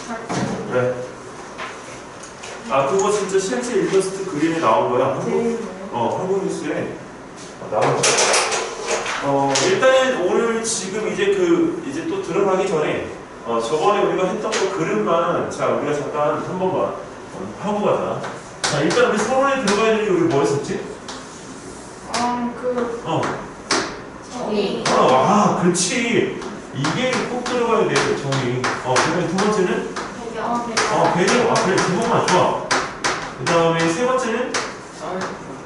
그래. 아, 그거 진짜 실제 일러스트 그림에 나온 거야. 한국 뉴스에 나온 거야. 일단 오늘 지금 이제 또 들어가기 전에 저번에 우리가 했던 거 그림만 자 우리가 잠깐 한 번만 하고 가자. 자 일단 우리 서론에 들어가야 되는 게 우리 뭐 했었지? 정의. 그렇지. 이게 꼭 들어가야 돼, 정의. 그다음에 두 번째는 배경. 그래, 두 번만 좋아. 그 다음에 세 번째는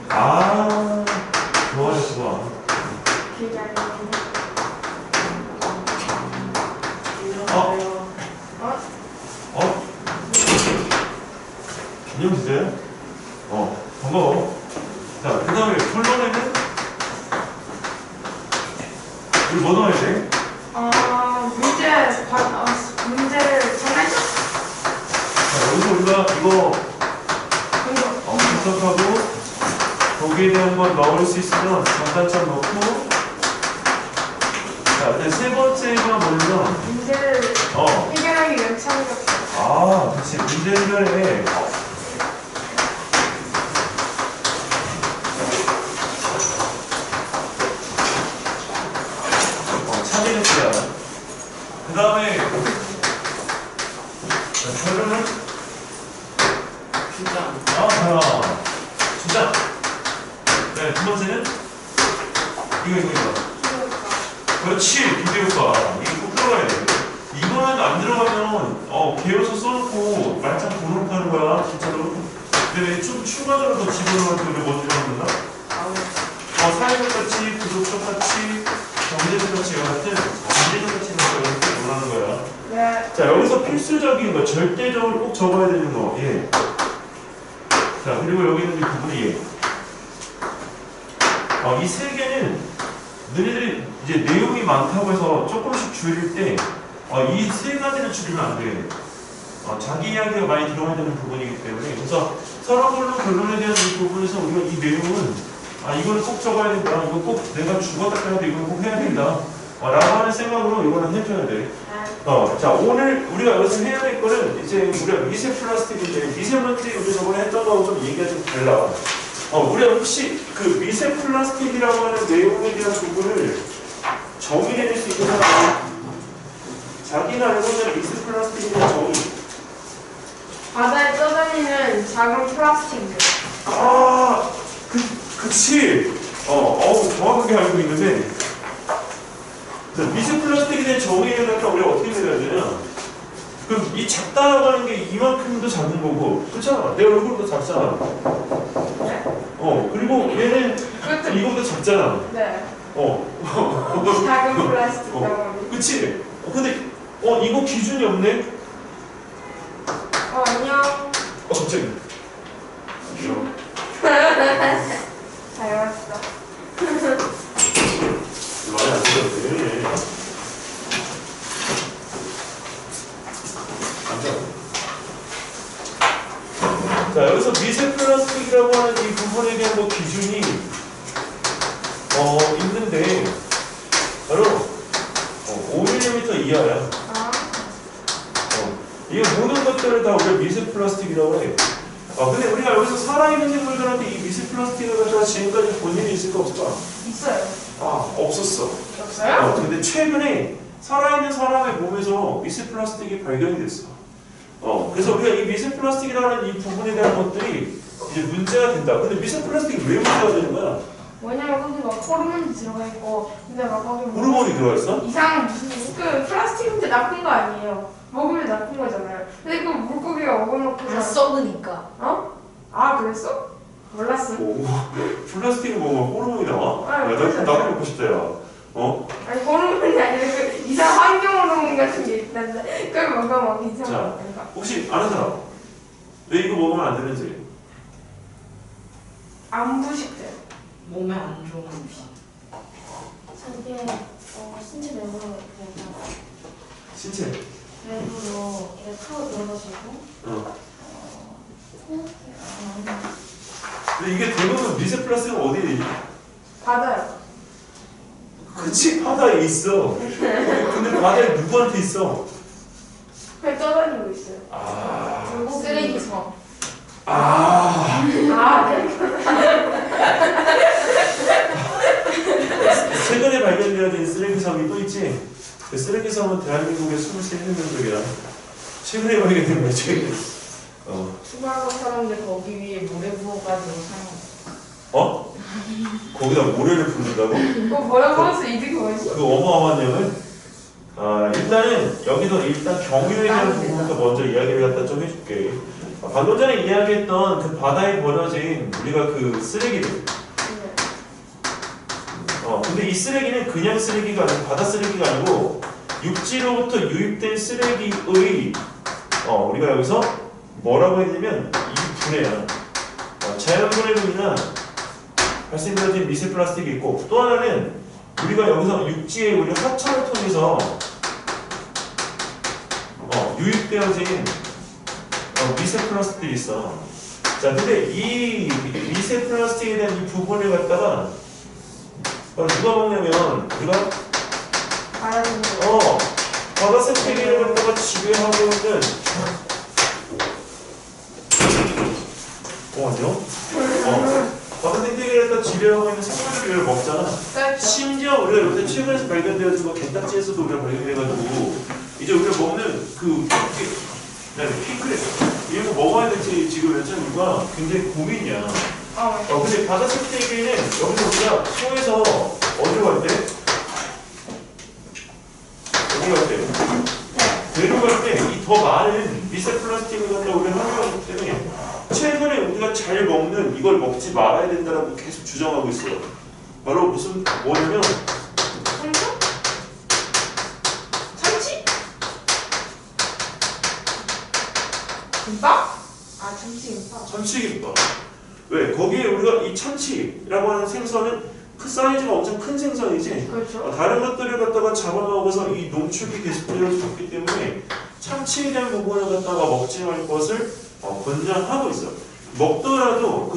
좋아. 기념 주제요? 반가워. 자, 그 다음에 결론에는 우리 뭐 넣어야 돼? 문제를 정해줘. 자, 여기서 우리가 이거 분석하고 거기에 대한 건 넣을 수 있으면 장단점 넣고 자, 일단 세 번째가 뭐냐면 문제를 해결하기 위한 창의적. 그렇지. 문제 해결에 참여했어야. 그 다음에 결론은 주장. 네, 두 번째는 이거. 그렇지, 비교효과. 이거 꼭 들어가야 돼. 이거는 안 들어가면 개요서 써놓고 말짱 보놓고 하는 거야, 진짜로. 근데 좀 추가적으로 더 집어넣을 때 우리 뭐 집어넣는다? 사회적 가치, 부족적 가치, 경제적 가치 같은 경제적 가치는 이렇게 논하는 거야. 네. 자, 여기서 필수적인 거, 절대적으로 꼭 적어야 되는 거. 예. 자, 그리고 여기 있는 이 부분이 예. 이 세 개는 너희들이 이제 내용이 많다고 해서 조금씩 줄일 때 이 세 가지를 줄이면 안 돼. 자기 이야기가 많이 들어가야 되는 부분이기 때문에 그래서 서론별로 결론에 대한 이 부분에서 우리가 이 내용은 이거는 꼭 적어야 된다. 이거 꼭 내가 죽었다 해도 이건 꼭 해야 된다. 라고 하는 생각으로 이거는 해줘야 돼. 자, 오늘 우리가 여기서 해야 될 거는 이제 우리가 미세 플라스틱인데 미세먼지 우리 저번에 했던 거하고 좀 얘기가 좀 달라. 우리가 혹시 그 미세 플라스틱이라고 하는 내용에 대한 부분을 정의해낼 수 있는 사람 자기가 알고 있는 미세 플라스틱에 대한 정의. 바다에 떠다니는 작은 플라스틱들. 그치. 정확하게 알고 있는데 미세 플라스틱에 대한 정의를 갖다 우리가 어떻게 내려야 되냐? 그럼 이 작다라고 하는 게 이만큼도 작은 거고, 그렇잖아. 내 얼굴보다 작잖아. 네? 그리고 얘는 이거보다 작잖아. 네. 작은 플라스틱 그치? 근데 이거 기준이 없네? 안녕. 갑자기. 잘 왔어. 말이 안 되는데. 자, 여기서 미세 플라스틱이라고 하는 이 부분에 대한 뭐 기준이 있는데 바로 5mm 이하야. 이 모든 것들을 다 우리가 미세 플라스틱이라고 해. 근데 우리가 여기서 살아있는 생물들한테 이 미세 플라스틱을 갖다가 지금까지 본 일이 있을까 없을까? 있어요. 없었어. 없어요? 근데 최근에 살아있는 사람의 몸에서 미세 플라스틱이 발견이 됐어. 그래서 우리가 이 미세 플라스틱이라는 이 부분에 대한 것들이 이제 문제가 된다. 근데 미세 플라스틱이 왜 문제가 되는 거야? 왜냐면 거기 막 호르몬이 들어가 있고, 근데 막 거기 호르몬이 들어가 있어? 이상한 플라스틱인데 나쁜 거 아니에요. 먹으면 나쁜 거잖아요. 근데 그 물고기가 먹어놓고 안 썩으니까. 그랬어? 몰랐어. 플라스틱을 먹으면 호르몬이 나와? 야, 그렇죠. 나도 먹고 싶다, 야. 아니 호르몬이 아니라 그 이상 환경 호르몬 같은 게 있는데 그걸 먹으면 괜찮아. 자, 혹시 아는 사람? 왜 이거 먹으면 안 되는지? 안 부식돼. 몸에 안 좋은 음식. 저게 신체 내부로 그냥 신체. 외부로 이렇게 타고 들어가지고 근데 이게 대부분 미세 플라스틱은 어디에 있니? 바다요. 그치, 바다에 있어. 근데 바다에 누구한테 있어? 배 떠다니고 있어요. 쓰레기 섬. 최근에 발견되어진 쓰레기섬이 또 있지. 그 쓰레기섬은 대한민국의 23명 쪽이야. 최근에 발견된 거야, 최근에. 수많은 사람들 거기 위에 모래 부어가지고 사용. 거기다 모래를 붓는다고? 그거 뭐라고 해서 이득이 뭐지? 그 어마어마한 양을? 일단은 여기도 일단 경유에 대한 부분부터 먼저 이야기를 갖다 좀 해줄게. 방금 전에 이야기했던 그 바다에 버려진 우리가 그 쓰레기들. 근데 이 쓰레기는 그냥 쓰레기가 아니고 바다 쓰레기가 아니고 육지로부터 유입된 쓰레기의 우리가 여기서 뭐라고 했냐면 이 분해야. 자연분해로 인한 발생되어진 미세 플라스틱이 있고 또 하나는 우리가 여기서 육지에 우리 하천을 통해서 유입되어진 미세 플라스틱이 있어. 자, 근데 이 미세 플라스틱에 대한 이 부분을 갖다가 누가 먹냐면 우리가 바다 생태계를 갖다가 지배하고 있는 안녕? 바다 생태계를 갖다 지배하고 있는 생물들을 먹잖아. 심지어 우리가 요새 최근에 발견되어진 거 게딱지에서도 우리가 발견해가지고 이제 우리가 먹는 그 핑크랩 이런 거 먹어야 될지 지금 여자친구가 굉장히 고민이야. 근데 바다 생태계는 여기서 우리가 소에서 어디로 갈 때? 여기 갈 때? 내려갈 때 이 더 많은 미세 플라스틱을 갖다 우리가 활용하기 때문에 최근에 우리가 잘 먹는 이걸 먹지 말아야 된다라고 계속 주장하고 있어요. 바로 뭐냐면 참치? 김밥? 참치김밥. 참치김밥. 왜? 거기에 우리가 이 참치라고 하는 생선은 그 사이즈가 엄청 큰 생선이지. 그렇죠. 다른 것들을 갖다가 잡아먹어서 이 농축이 계속되어서 있기 때문에 참치에 대한 부분을 갖다가 먹지 말 것을 권장하고 있어. 먹더라도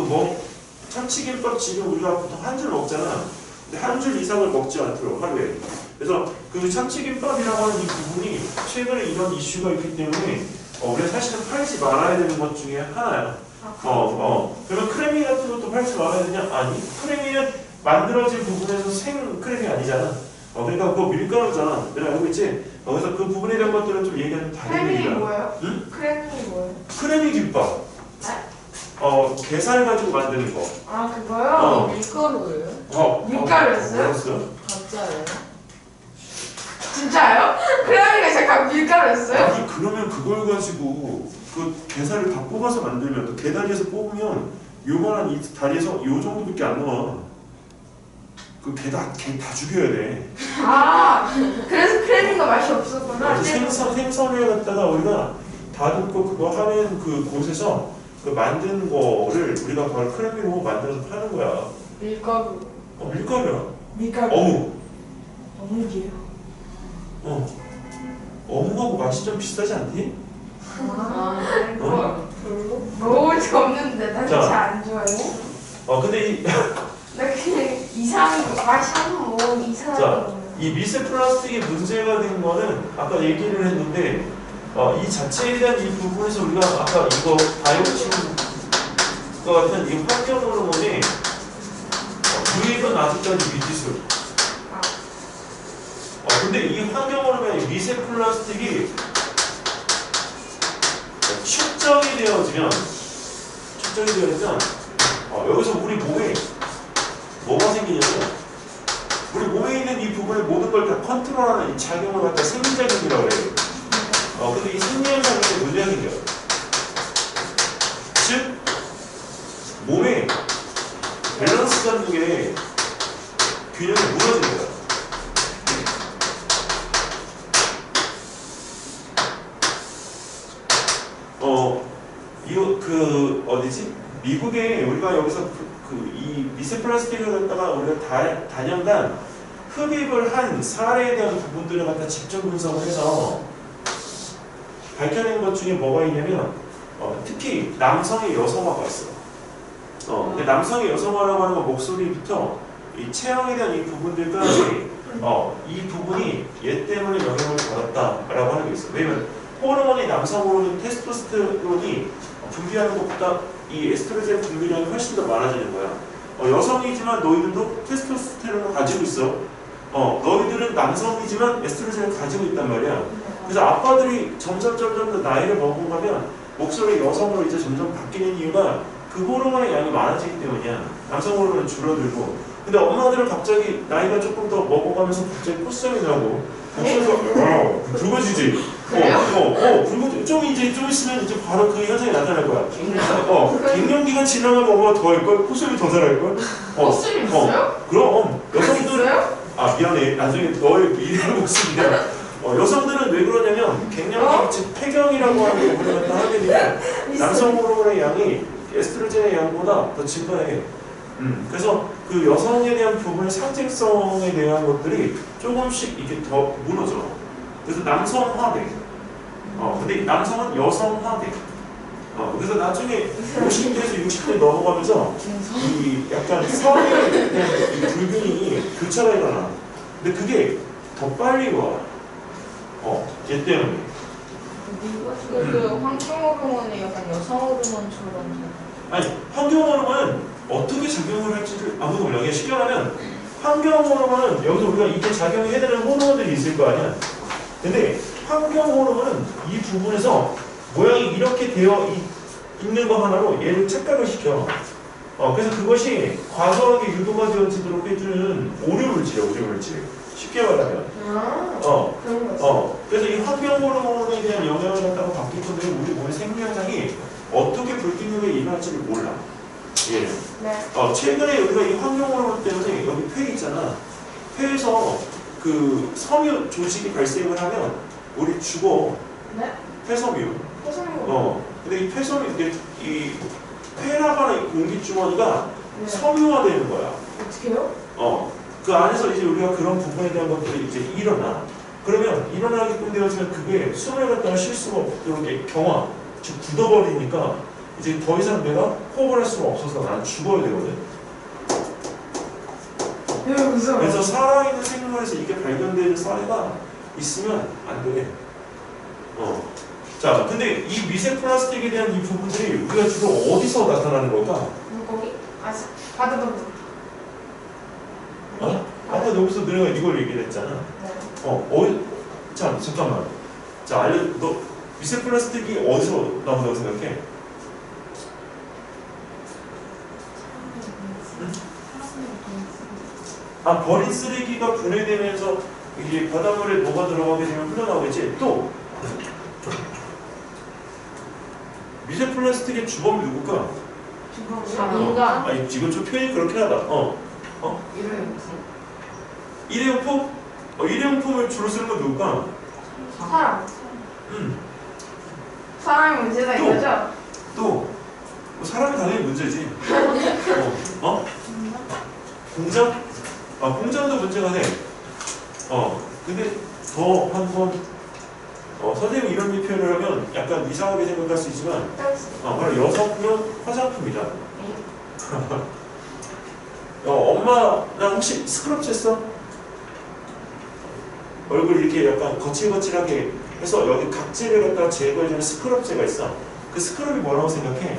참치김밥 지금 우리가 보통 한 줄 먹잖아. 근데 한 줄 이상을 먹지 않도록 하루에. 그래서 그 참치김밥이라고 하는 이 부분이 최근에 이런 이슈가 있기 때문에 우리가 사실은 팔지 말아야 되는 것 중에 하나야. 그러면 크래미 같은 것도 팔지 말아야 되냐? 아니. 크래미는 만들어진 부분에서 생 크래미 아니잖아. 그러니까 그거 밀가루잖아. 내가 알고 있지? 그래서 그 부분에 대한 것들은 좀 얘기하면 다른 얘기야. 크래미 뭐예요? 응? 크래미 뭐예요? 크래미 김밥. 게살 가지고 만드는 거. 그거요? 밀가루예요? 밀가루였어요? 뭐였어요? 가짜예요? 진짜요? 크래미가 잠깐 밀가루였어요? 아니 그러면 그걸 가지고 그 게살을 다 뽑아서 만들면 그 게다리에서 뽑으면 요만한 이 다리에서 요 정도밖에 안 나와. 그 개 다 죽여야 돼. 그래서 크래미가 맛이 없었구나. 생선을 갖다가 우리가 다듬고 그거 하는 그 곳에서 그 만든 거를 우리가 바로 크래미로 만들어서 파는 거야. 밀가루. 밀가루야. 밀가루. 어묵이에요. 어묵하고 맛이 좀 비슷하지 않니? 먹을 수 없는데 난 자. 잘 안 좋아해. 근데 나 그냥 이상한 거 맛이 한번 먹으면 이상한 자, 거. 이 미세 플라스틱이 문제가 된 거는 아까 얘기를 했는데 이 자체에 대한 이 부분에서 우리가 아까 이거 다이옥신 것 같은 이 환경 호르몬이 유입은 아직까지 미지수. 근데 이 환경 호르몬의 미세 플라스틱이 축적이 되어지면 여기서 우리 몸에 뭐가 생기냐면 우리 몸에 있는 이 부분을 모든 걸 다 컨트롤하는 이 작용을 갖다 생리작용이라고 해요. 근데 이 생리현상에 문제가 생겨요. 즉 몸의 밸런스 잡는 게 균형이 무너집니다. 미국에 우리가 여기서 이 미세 플라스틱을 갖다가 우리가 단연간 흡입을 한 사례에 대한 부분들을 갖다 직접 분석을 해서 밝혀낸 것 중에 뭐가 있냐면 특히 남성의 여성화가 있어. 근데 남성의 여성화라고 하는 건 목소리부터 이 체형에 대한 이 부분들까지 이 부분이 얘 때문에 영향을 받았다라고 하는 게 있어. 왜냐면 호르몬이 남성 호르몬 테스토스테론이 분비하는 것보다 이 에스트로겐 분비량이 훨씬 더 많아지는 거야. 여성이지만 너희들도 테스토스테론을 가지고 있어. 너희들은 남성이지만 에스트로겐을 가지고 있단 말이야. 그래서 아빠들이 점점 더 나이를 먹어가면 목소리 여성으로 이제 점점 바뀌는 이유가 그 호르몬의 양이 많아지기 때문이야. 남성 호르몬은 줄어들고. 근데 엄마들은 갑자기 나이가 조금 더 먹어가면서 갑자기 콧소리 나고 목소리가 굵어지지. 굵어지. 좀 있으면 이제 바로 그 현상이 나타날 거야. 갱년기가 지나가면 엄마가 더 할걸? 콧소리 더 잘할걸? 콧소리 있어요? 그럼 여성들 있어요? 미안해. 나중에 너의 미래의 모습인데 여성들은 왜 그러냐면 갱년기 즉 폐경이라고 하는 부분을 갖다 하게 되면 남성 호르몬의 양이 에스트로겐의 양보다 더 증가해. 그래서 그 여성에 대한 부분의 상징성에 대한 것들이 조금씩 이게 더 무너져. 그래서 남성화돼. 근데 남성은 여성화돼. 그래서 나중에 50대에서 60대 넘어가면서 이 약간 성에 대한 이 불균이 교차가 일어나. 근데 그게 더 빨리 와. 얘 때문에. 그 환경 호르몬이 약간 여성 호르몬처럼. 아니, 환경 호르몬은 어떻게 작용을 할지를 아무도 몰라. 그냥 쉽게 말하면 환경 호르몬은 여기서 우리가 이게 작용해야 되는 호르몬들이 있을 거 아니야. 근데 환경 호르몬은 이 부분에서 모양이 이렇게 되어 있는 거 하나로 얘를 착각을 시켜. 그래서 그것이 과도하게 유도가 되어지도록 해주는 오류물질이야, 오류물질. 쉽게 말하면. 그런 거 그래서 이 환경 호르몬에 대한 영향을 갖다가 받기 때문에 우리 몸의 생리현상이 어떻게 불균형에 일어날지를 몰라. 예. 네. 최근에 우리가 이 환경 호르몬 때문에 여기 폐 있잖아. 폐에서 그 섬유 조직이 발생을 하면 우리 죽어. 네? 폐섬유. 폐섬유. 근데 이 폐섬유, 이 폐라고 하는 공기 주머니가 네. 섬유화되는 거야. 어떻게요? 그 안에서 이제 우리가 그런 부분에 대한 것들이 이제 일어나. 그러면 일어나게끔 되어지면 그게 숨을 갖다가 쉴 수가 없도록 경화, 즉 굳어버리니까 이제 더 이상 내가 호흡을 할 수가 없어서 난 죽어야 되거든. 무서워. 그래서 살아있는 생물에서 이게 발견되는 사례가 있으면 안 돼. 자, 근데 이 미세 플라스틱에 대한 이 부분들이 우리가 주로 어디서 나타나는 걸까? 물고기? 바다동물. 아까 여기서 내가 이걸 얘기를 했잖아. 네. 자, 잠깐만. 자, 너 미세 플라스틱이 어디서 나온다고 생각해? 버린 쓰레기가 분해되면서 이게 바닷물에 녹아 들어가게 되면 흘러나오겠지. 또 미세 플라스틱의 주범이 누굴까? 인간. 아니 지금 좀 표현이 그렇긴 하다. 일회용품? 일회용품을 주로 쓰는 건 누굴까? 사람. 사람이 문제다 또. 이거죠? 또 사람이 당연히 문제지. 공장? 공장도 문제가 돼. 근데 더 한번 선생님이 이런 표현을 하면 약간 이상하게 생각할 수 있지만 바로 여성용 화장품이다. 엄마랑 혹시 스크럽 했어? 얼굴 이렇게 약간 거칠거칠하게 해서 여기 각질을 갖다가 제거해주는 스크럽제가 있어. 그 스크럽이 뭐라고 생각해?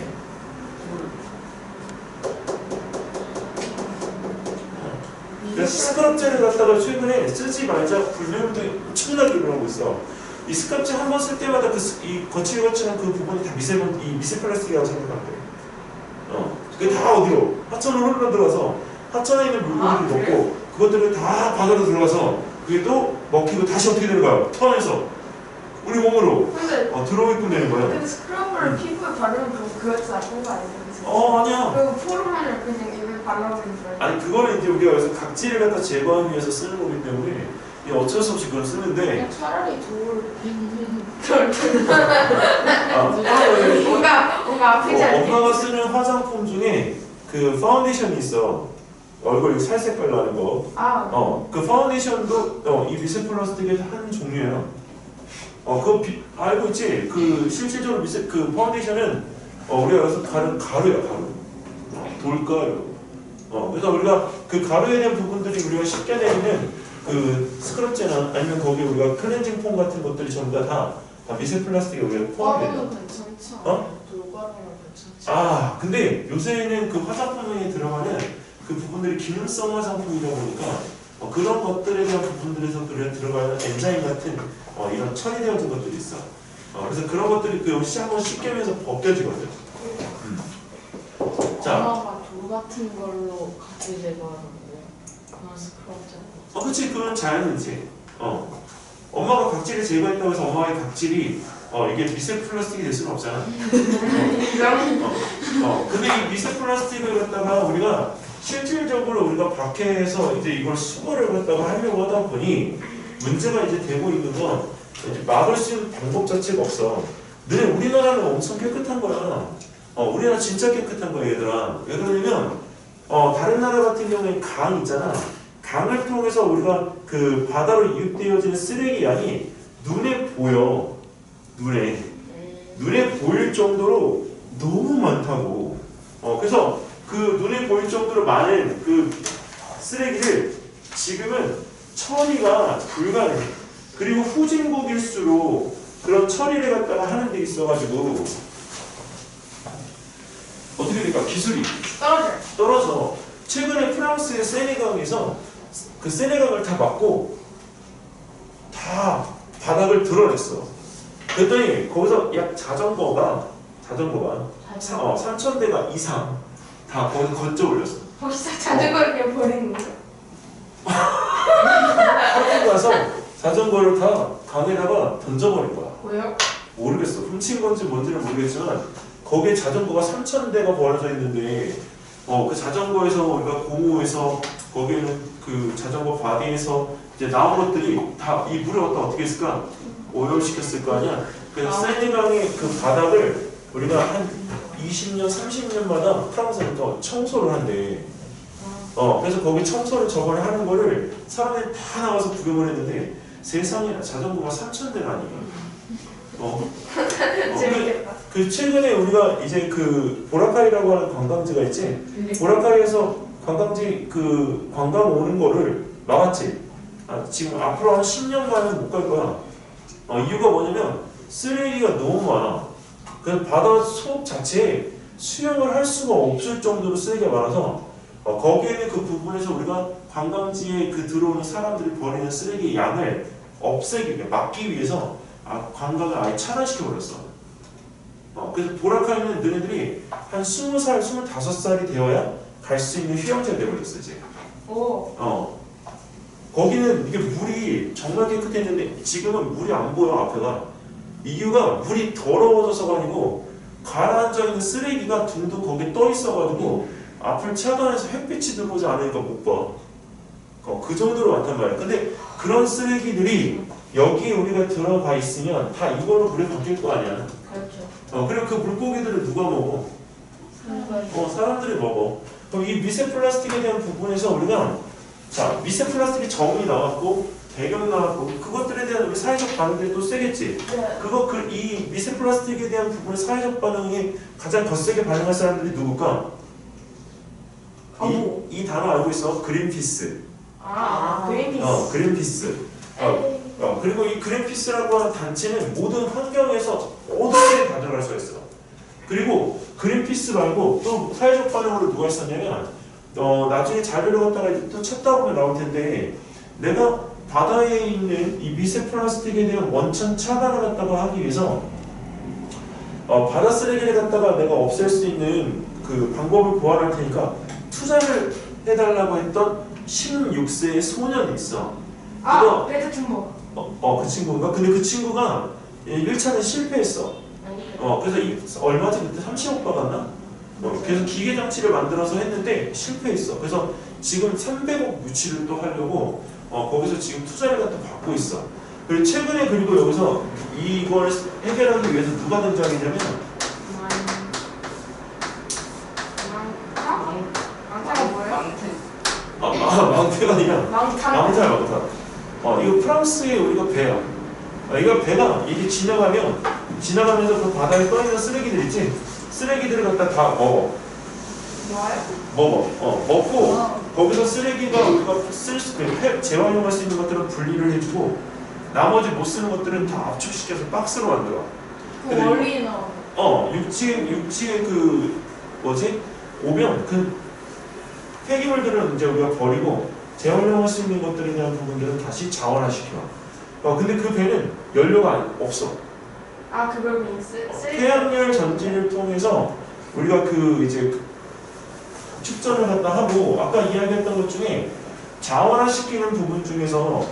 그래서 스크럽제를 갖다가 최근에 쓰지 말자 불매운동이 엄청나게 일어나고 있어. 이 스크럽제 한 번 쓸 때마다 이 거칠거칠한 그 부분이 다 미세 플라스틱이라고 생각하면 돼. 그게 다 어디로? 하천으로 흘러 들어가서 하천에 있는 물고기를 먹고 그것들을 다 바다로 들어가서 그게 또 먹히고 다시 어떻게 되는 거야? 턴에서 우리 몸으로 들어오게끔 되는 거야. 근데 스크럼블을 피부에 바르면 그것도 나쁜 거 아니에요? 아니야. 그 포르만을 그냥 입에 발라버리는 거예요? 아니 그거는 이제 우리가 여기서 각질을 갖다 제거하기 위해서 쓰는 거기 때문에 어쩔 수 없이 그걸 쓰는데 그냥 차라리 돌. 뭔가 아프지 않게. 엄마가 쓰는 화장품 중에 그 파운데이션이 있어. 얼굴 살색 발라는 거. 그 파운데이션도 이 미세 플라스틱의 한 종류예요. 그거 알고 있지? 그 실질적으로 그 파운데이션은 우리가 여기서 가루야, 가루. 돌가루. 그래서 우리가 그 가루에 대한 부분들이 우리가 쉽게 내리는 그 스크럽제나 아니면 거기 우리가 클렌징 폼 같은 것들이 전부 다 다 미세 플라스틱에 우리가 포함이 된다. 돌가루는 괜찮지 않아? 어? 돌가루는 괜찮지 아, 근데 요새는 그 화장품에 들어가는 그 부분들이 기능성 화장품이다 보니까 그런 것들에 대한 부분들에서 들어가는 엔자임 같은 이런 처리되어진 것들이 있어. 그래서 그런 것들이 그 역시 한번 씻기면서 벗겨지거든. 자, 엄마가 돌 같은 걸로 각질 제거하는데 그런 스크럽 그치, 그건 자연이지. 엄마가 각질을 제거했다고 해서 엄마의 각질이 이게 미세 플라스틱이 될 수는 없잖아. 근데 이 미세 플라스틱을 갖다가 우리가 실질적으로 우리가 밖에서 이제 이걸 수거를 갖다가 하려고 하다 보니 문제가 이제 되고 있는 건 이제 막을 수 있는 방법 자체가 없어. 우리나라는 엄청 깨끗한 거야. 우리나라 진짜 깨끗한 거야, 얘들아. 왜 그러냐면 다른 나라 같은 경우에 강 있잖아. 강을 통해서 우리가 그 바다로 이웃되어지는 쓰레기 양이 눈에 보여. 눈에 보일 정도로 너무 많다고. 그래서 그 눈에 보일 정도로 많은 그 쓰레기를 지금은 처리가 불가능해. 그리고 후진국일수록 그런 처리를 갖다가 하는 데 있어가지고 어떻게 될까? 기술이 떨어져. 최근에 프랑스의 세네강에서 그 세네강을 다 막고 다 바닥을 드러냈어. 그랬더니 거기서 약 자전거가 3,000대가 이상 다 거기서 건져 올렸어. 벌써 자전거를 그냥 버리는 거야. 하고 가서 자전거를 다 강에다가 던져버린 거야. 왜요? 모르겠어. 훔친 건지 뭔지는 모르겠지만 거기에 자전거가 3,000대가 버려져 있는데 그 자전거에서 우리가 고무에서 거기에는 그 자전거 바디에서 이제 나온 것들이 다 이 물을 갖다 어떻게 했을까? 오염시켰을 거 아니야? 그래서 세네강의 그 바닥을 우리가 한 20년, 30년마다 프랑스부터 청소를 한대. 그래서 거기 청소를 저번에 하는 거를 사람들이 다 나와서 구경을 했는데 세상에 자전거가 3,000대가 아니야. 재밌겠다. 그 최근에 우리가 이제 그 보라카이라고 하는 관광지가 있지. 보라카이에서 관광지 그 관광 오는 거를 막았지. 지금 앞으로 한 10년 만에 못 갈 거야. 이유가 뭐냐면 쓰레기가 너무 많아. 그 바다 속 자체에 수영을 할 수가 없을 정도로 쓰레기가 많아서 거기에는 그 부분에서 우리가 관광지에 그 들어오는 사람들이 버리는 쓰레기 양을 없애기, 막기 위해서 관광을 아예 차단시켜 버렸어. 그래서 보라카이는 너네들이 한 20살, 25살이 되어야 갈 수 있는 휴양지가 되어버렸어 이제. 거기는 이게 물이 정말 깨끗했는데 지금은 물이 안 보여 앞에가. 이유가 물이 더러워져서가 아니고 가라앉아 있는 쓰레기가 둥둥 거기에 떠 있어가지고 앞을 차단해서 햇빛이 들어오지 않으니까 못 봐. 그 정도로 많단 말이야. 근데 그런 쓰레기들이 여기에 우리가 들어가 있으면 다 이걸로 물에 바뀔 거 아니야. 그렇죠. 그리고 그 물고기들을 누가 먹어? 사람들이 먹어. 그럼 이 미세 플라스틱에 대한 부분에서 우리가 자 미세 플라스틱의 정의 나왔고 배경 나왔고 그것들에 대한 우리 사회적 반응들이 또 세겠지. 네. 이 미세 플라스틱에 대한 부분의 사회적 반응에 가장 거세게 반응할 사람들이 누굴까? 이 단어 알고 있어? 그린피스. 그린피스. 그린피스. 그리고 이 그린피스라고 하는 단체는 모든 환경에서 모든 데 다 들어갈 수 있어. 그리고 그린피스 말고 또 사회적 반응으로 누가 있었냐면 나중에 자료를 갖다가 또 찾다 보면 나올 텐데 내가 바다에 있는 이 미세 플라스틱에 대한 원천 차단을 갖다가 하기 위해서 바다 쓰레기를 갖다가 내가 없앨 수 있는 그 방법을 고안할 테니까 투자를 해달라고 했던 16세의 소년이 있어. 그래서 중복. 그 친구인가? 근데 그 친구가 1차는 실패했어. 그래서 얼마지 그때 30억 받았나? 그래서 기계 장치를 만들어서 했는데 실패했어. 그래서 지금 300억 유치를 또 하려고 거기서 지금 투자를 갖다 받고 있어. 그리고 최근에 그리고 여기서 이걸 해결하기 위해서 누가 등장했냐면 망타가 뭐예요? 망태가 아니라 망타. 망타. 이거 프랑스의 우리가 배야. 이거 배가 이게 지나가면서 그 바다에 떠있는 쓰레기들 있지? 쓰레기들을 갖다 다 먹어. 먹고 거기서 쓰레기가 우리가 재활용할 수 있는 것들은 분리를 해주고 나머지 못 쓰는 것들은 다 압축시켜서 박스로 만들어. 그 원리 나오는. 육지의 그 뭐지? 오면 그 폐기물들은 이제 우리가 버리고 재활용할 수 있는 것들에 대한 부분들은 다시 자원화시켜. 근데 그 배는 연료가 없어. 아 그걸 그냥 쓰레기. 태양열 전지를 통해서 우리가 그 이제 축전을 갖다 하고 아까 이야기했던 것 중에 자원화시키는 부분 중에서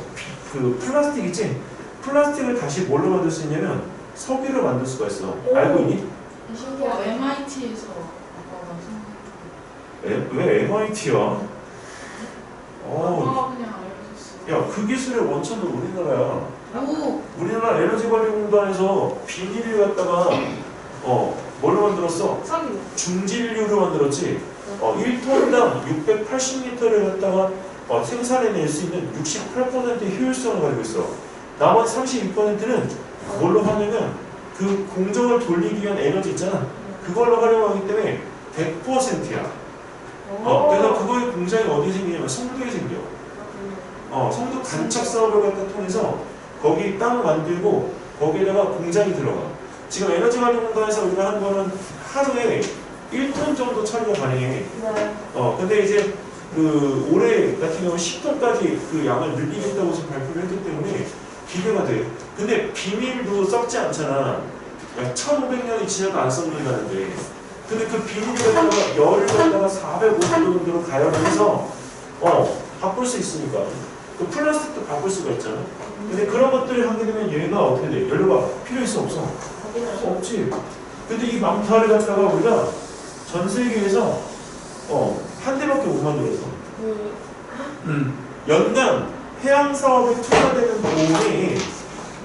그 플라스틱 있지? 플라스틱을 다시 뭘로 만들 수 있냐면 석유로 만들 수가 있어. 알고 있니? 신기하다. MIT에서 아빠가 왜 MIT야? 그냥 알려줬어. 야, 그 기술의 원천도 우리나라야. 오. 우리나라 에너지관리공단에서 비닐을 갖다가 뭘로 만들었어? 석유. 중진류로 만들었지. 1톤당 680리터를 갖다가 생산해낼 수 있는 68%의 효율성을 가지고 있어. 나머지 32%는 뭘로 하냐면 그 공정을 돌리기 위한 에너지 있잖아. 그걸로 활용하기 때문에 100%야. 그래서 그거의 공장이 어디 생기냐면 성도에 생겨. 성도 간척 사업을 갖다 통해서 거기 땅 만들고 거기에다가 공장이 들어가. 지금 에너지관리공단에서 우리가 하는 거는 하루에 1톤 정도 처리가 가능해. 네. 근데 이제 그 올해 같은 경우 10톤까지 그 양을 늘리겠다고 지금 발표를 했기 때문에 기대가 돼. 근데 비닐도 썩지 않잖아. 1500년이 지나도 안 썩는다는데. 근데 그 비닐을 갖다가 열을 갖다가 450도 정도로 가열을 해서 바꿀 수 있으니까. 그 플라스틱도 바꿀 수가 있잖아. 근데 그런 것들을 하게 되면 얘가 어떻게 돼? 연료가 필요 있어 없어? 없지. 근데 이 망타를 갖다가 우리가 전 세계에서 한 대밖에 못 만들었어. 연간 해양 사업에 투자되는 돈이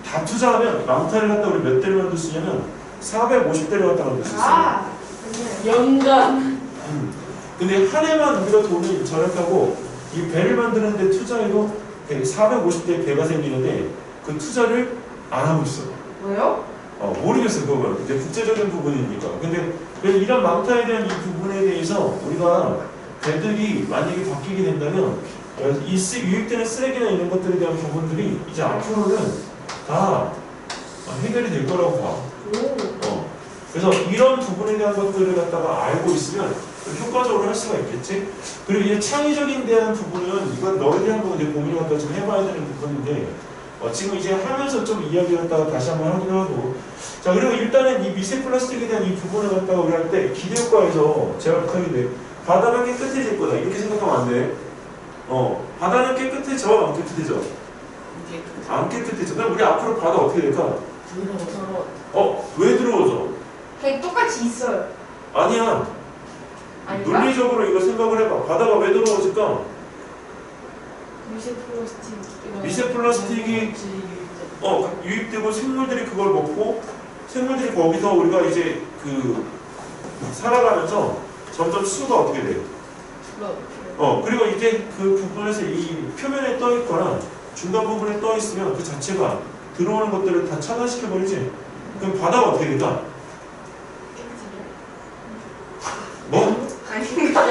다 투자하면 망타를 갖다 우리 몇 대를 만들 수 있냐면 450대를 갖다 만들 수 있어. 아. 연간. 근데 한 해만 우리가 돈을 절약하고 이 배를 만드는 데 투자해도 450대의 배가 생기는데 그 투자를 안 하고 있어. 왜요? 모르겠어. 그건 이제 국제적인 부분이니까. 근데 이런 망타에 대한 이 부분에 대해서 우리가 배들이 만약에 바뀌게 된다면 이 유입되는 쓰레기나 이런 것들에 대한 부분들이 이제 앞으로는 다 해결이 될 거라고 봐. 그래서 이런 부분에 대한 것들을 갖다가 알고 있으면 효과적으로 할 수가 있겠지. 그리고 이제 창의적인 대한 부분은 이건 너희들이 한번 이제 고민을 갖다 좀 해봐야 되는 부분인데 지금 이제 하면서 좀 이야기를 갖다가 다시 한번 하기도 하고. 자, 그리고 일단은 이 미세 플라스틱에 대한 이 부분을 갖다가 우리 할 때 기대효과에서 제가 부탁이 돼. 바다가 깨끗해질 거다 이렇게 생각하면 안 돼. 바다는 깨끗해져 안 깨끗해져? 안 깨끗해져. 그럼 우리 앞으로 바다 어떻게 될까? 왜 들어오죠? 그냥 똑같이 있어요. 아니야. 아닌가? 논리적으로 이거 생각을 해봐. 바다가 왜 들어오질까? 미세 플라스틱. 미세 플라스틱이 유입되고 생물들이 그걸 먹고 생물들이 거기서 우리가 이제 그 살아가면서 점점 수가 어떻게 돼? 그리고 이제 그 부분에서 이 표면에 떠 있거나 중간 부분에 떠 있으면 그 자체가 들어오는 것들을 다 차단시켜 버리지. 그럼 바다가 어떻게 될까? 뭐? 아닌가?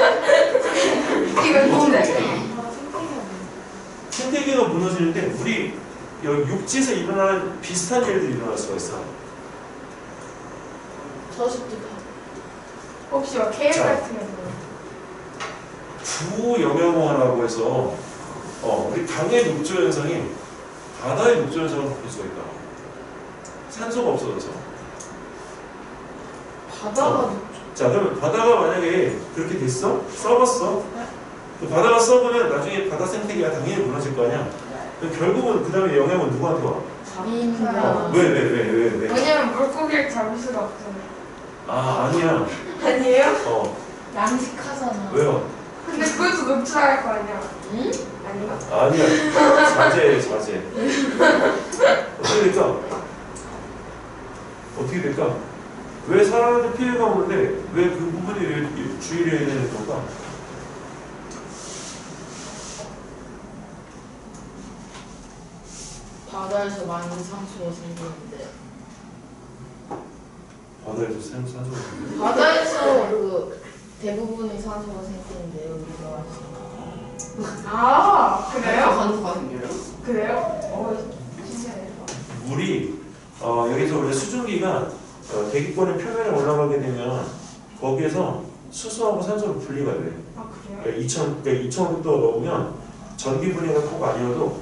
이건 뭔데? 생태계가 무너지는데 우리 여기 육지에서 일어나는 비슷한 일들이 일어날 수가 있어. 저식도 혹시 막 케일 자. 같은 거? 부영양화라고 해서 우리 강의 녹조 현상이 바다의 녹조 현상으로 바뀔 수가 있다. 산소가 없어져서. 바다가 자, 그러면 바다가 만약에 그렇게 됐어? 썩었어? 그 바다가 썩으면 나중에 바다 생태계가 당연히 무너질 거 아니야? 그럼 결국은 그 다음에 영향은 누구한테 와? 자기인가. 왜? 왜냐면 물고기를 잡을 수가 없잖아요. 아니야. 아니에요? 양식하잖아. 왜요? 근데 그것도 녹초할 거 아니야? 응? 아닌가? 아니야. 자제해. 어떻게 될까? 왜 사람한테 피해가 오는데 왜 그 부분에 왜 주의를 해야 되는 건가? 바다에서 많은 산소가 생기는데. 바다에서 산소가 바다에서 그 대부분의 산소가 생기는데 우리가 아 그래요? 산소가 생겨요? 그래요? 신기하네. 물이 여기서 원래 수증기가 대기권의 표면에 올라가게 되면 거기에서 수소하고 산소로 분리가 돼. 아 그래요? 그러니까 2000부터 넣으면 전기 분해가 꼭 아니어도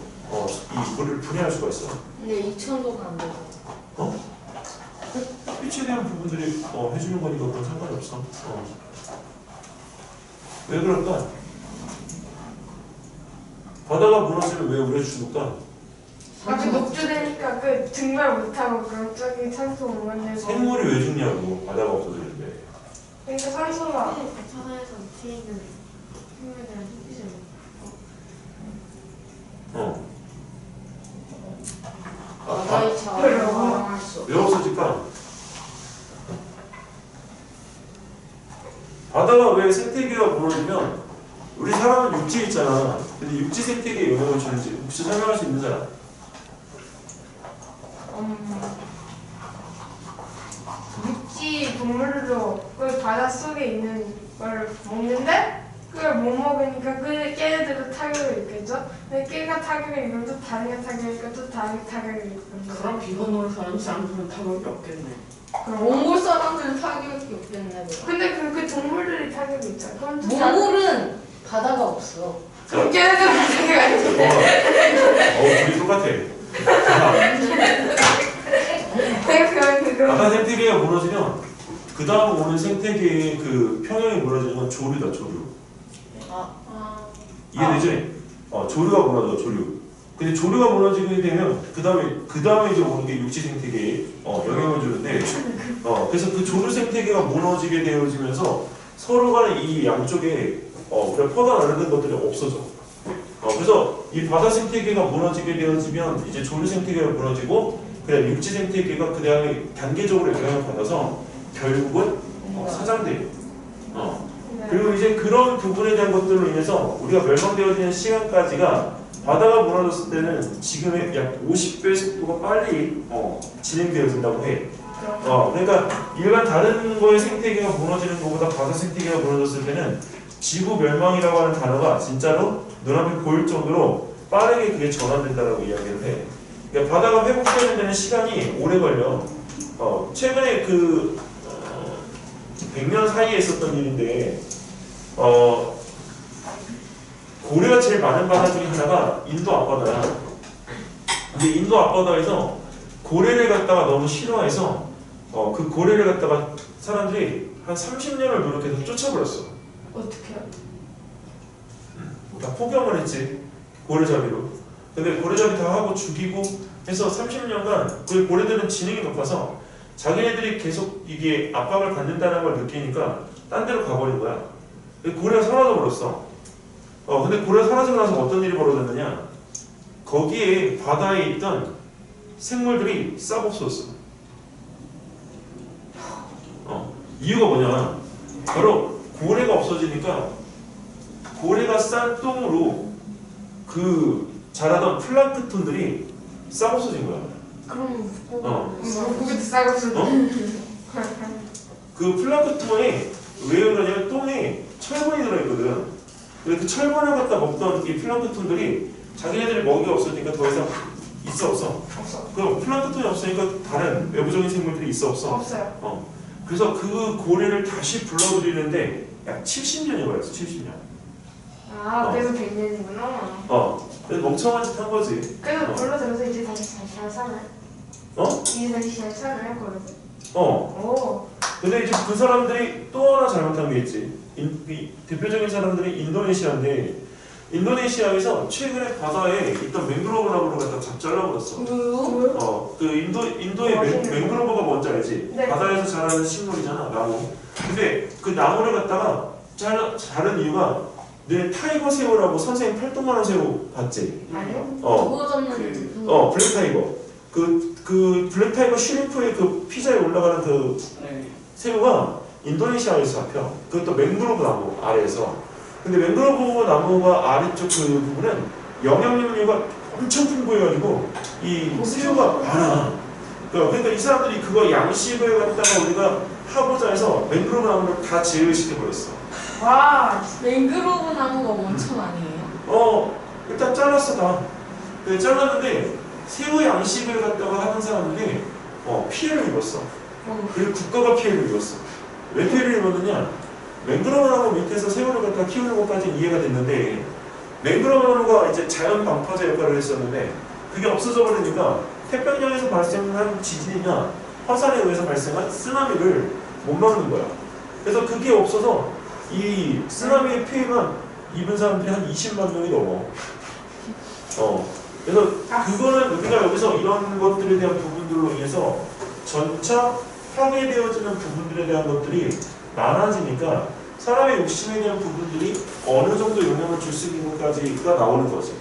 이 물을 분해할 수가 있어. 근데 2,000도가 안 되고. 햇빛에 대한 부분들이 해주는 거니까 그건 상관이 없어. 왜 그럴까? 바다가 무너지면 왜 우리가 죽을까? 아 그 녹조되니까 그 증발 못하고 갑자기 산소 못 만들고. 생물이 왜 죽냐고, 바다가 없어지는데. 그러니까 산소가 바다에서 뒤에 있는 생물들은 햇빛을 바다의 차원을 그래요? 활용할 수 없어. 왜 없어질까? 바다가 왜 생태계가 무너지면 우리 사람은 육지에 있잖아. 근데 육지 생태계에 영향을 주는지 혹시 설명할 수 있는 사람? 육지 동물로 그 바다 속에 있는 걸 먹는데 그걸 못 먹으니까 그 걔네들도 타격을 입겠죠? 근데 걔가 타격을 입으면 또 다른 게 타격을 입고 또 다른 게 타격을 입고. 그럼 비건으로 사는 사람들은 타격이 없겠네. 그럼 몽골 사람들은 타격이 없겠네. 근데 그 동물들이 타격이 있잖아. 그럼 또 몽골은 바다가 없어. 그럼 걔네들은 타격이 아니지. 둘이 똑같아. 내가 그거 바다 생태계가 무너지면 그 다음 오는 생태계의 그 평형이 무너지는 건 조류다, 조류. 이해되지? 조류가 무너져, 조류. 근데 조류가 무너지게 되면 그 다음에 이제 오는 게 육지 생태계에 영향을 주는데, 그래서 그 조류 생태계가 무너지게 되어지면서 서로 간에 이 양쪽에 그냥 퍼다 나르는 것들이 없어져. 그래서 이 바다 생태계가 무너지게 되어지면 이제 조류 생태계가 무너지고, 그냥 육지 생태계가 그 다음에 단계적으로 영향을 받아서 결국은 사장돼요. 그리고 이제 그런 부분에 대한 것들로 인해서 우리가 멸망되어지는 시간까지가 바다가 무너졌을 때는 지금의 약 50배 속도가 빨리 진행되어진다고 해. 그러니까 일반 다른 거의 생태계가 무너지는 것보다 바다 생태계가 무너졌을 때는 지구 멸망이라고 하는 단어가 진짜로 눈앞에 보일 정도로 빠르게 그게 전환된다라고 이야기를 해. 그러니까 바다가 회복되는 데는 시간이 오래 걸려. 최근에 그 100년 사이에 있었던 일인데 고래가 제일 많은 바다 중에 하나가 인도 앞바다야. 근데 인도 앞바다에서 고래를 갖다가 너무 싫어해서 그 고래를 갖다가 사람들이 한 30년을 노력해서 쫓아버렸어. 어떻게요? 다 포경을 했지, 고래잡이로. 근데 고래잡이 다 하고 죽이고 해서 30년간 그 고래들은 지능이 높아서 자기네들이 계속 이게 압박을 받는다는 걸 느끼니까 딴 데로 가버린 거야. 고래가 사라져버렸어. 근데 고래가 사라지고 나서 어떤 일이 벌어졌느냐, 거기에 바다에 있던 생물들이 싹 없어졌어. 이유가 뭐냐, 바로 고래가 없어지니까 고래가 싼 똥으로 그 자라던 플랑크톤들이 싹 없어진 거야. 그럼 어. 고기도 싸고 쓰고. 그 플랑크톤이 왜 그러냐면 똥에 철분이 들어있거든. 근데 그 철분을 갖다 먹던 이 플랑크톤들이 자기네들이 먹이가 없으니까 더 이상 있어 없어? 없어. 그럼 플랑크톤이 없으니까 다른 외부적인 생물들이 있어 없어? 없어요. 그래서 그 고래를 다시 불러들이는데 약 70년이 걸렸어. 70년. 아 그래서 100년이구나. 그래서 멍청한 짓 한 거지. 그래서 불러들어서 이제 다시 잘 사나요? 이제 다시 잘 사나요? 그래서? 오. 근데 이제 그 사람들이 또 하나 잘못한 게 있지. 대표적인 사람들이 인도네시아인데, 인도네시아에서 최근에 바다에 있던 맹그로브 나무를 갖다 다 잘라버렸어. 왜요? 그 인도의 맹그로브가 뭔지 알지? 네. 바다에서 자라는 식물이잖아, 나무. 근데 그 나무를 갖다가 자른 이유가, 내 타이거 새우라고 선생님 활동하는 새우 봤지? 아니요? 그거 잡는 블랙 타이거. 그 블랙 타이거 슈림프의 그 피자에 올라가는 그 새우가 인도네시아에서 잡혀. 그것도 맹그로브 나무 아래에서. 근데 맹그로브 나무가 아래쪽 그 부분은 영양염료가 엄청 풍부해가지고 이 새우가 많아. 그러니까 이 사람들이 그거 양식을 갖다가 우리가 하고자 해서 맹그로브 나무를 다 제외시켜버렸어. 와. 맹그로브 나무가 원천 아니에요? 일단 잘랐어 다. 근데 잘랐는데 새우 양식을 갖다가 하는 사람들이 피해를 입었어. 그리고 국가가 피해를 입었어. 왜 피해를 입었느냐? 맹그로브나무 밑에서 새우를 갖다 키우는 것까지는 이해가 됐는데 맹그로브나무가 이제 자연 방파제 역할을 했었는데 그게 없어져 버리니까 태평양에서 발생한 지진이나 화산에 의해서 발생한 쓰나미를 못 막는 거야. 그래서 그게 없어서 이 쓰나미의 피해만 입은 사람들이 한 20만 명이 넘어. 그래서 그거는 우리가 여기서 이런 것들에 대한 부분들로 인해서 전차 파괴되어지는 부분들에 대한 것들이 많아지니까 사람의 욕심에 대한 부분들이 어느 정도 영향을 줄 수 있는 것까지가 나오는 거지.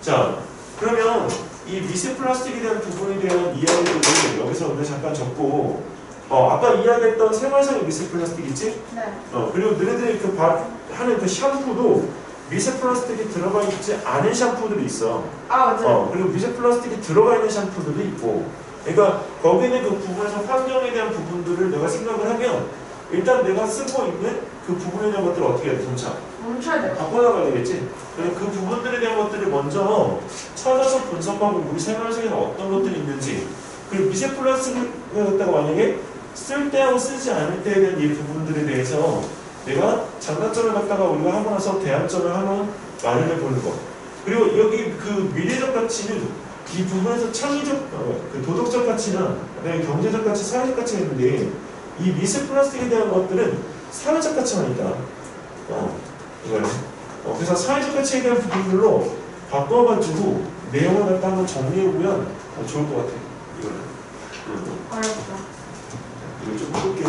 자, 그러면 이 미세 플라스틱에 대한 부분에 대한 이야기를 여기서 우리가 잠깐 적고, 아까 이야기했던 생활상의 미세 플라스틱 있지? 네. 그리고 너네들이 하는 그 샴푸도 미세 플라스틱이 들어가 있지 않은 샴푸들이 있어. 맞아요. 그리고 미세 플라스틱이 들어가 있는 샴푸들도 있고. 그러니까 거기는 그 부분에서 환경에 대한 부분들을 내가 생각을 하면 일단 내가 쓰고 있는 그 부분에 대한 것들을 어떻게 해야 돼? 점차 멈춰야 돼요. 바꿔나가야 되겠지? 그래서 그 부분들에 대한 것들을 먼저 찾아서 분석하고 우리 생활 속에는 어떤 것들이 있는지, 그리고 미세 플라스틱을 갖다가 만약에 쓸 때하고 쓰지 않을 때에 대한 이 부분들에 대해서 내가 장단점을 갖다가 우리가 하고 나서 대안점을 하나 마련해 보는 거. 그리고 여기 그 미래적 가치는 이 부분에서 창의적, 그 도덕적 가치나 그다음에 경제적 가치, 사회적 가치가 있는데 이 미세 플라스틱에 대한 것들은 사회적 가치만 있다. 이거는. 그래서 사회적 가치에 대한 부분들로 바꿔가지고 내용을 갖다 한번 정리해보면 좋을 것 같아. 이거는. 어렵다. 이거 좀 해볼게요.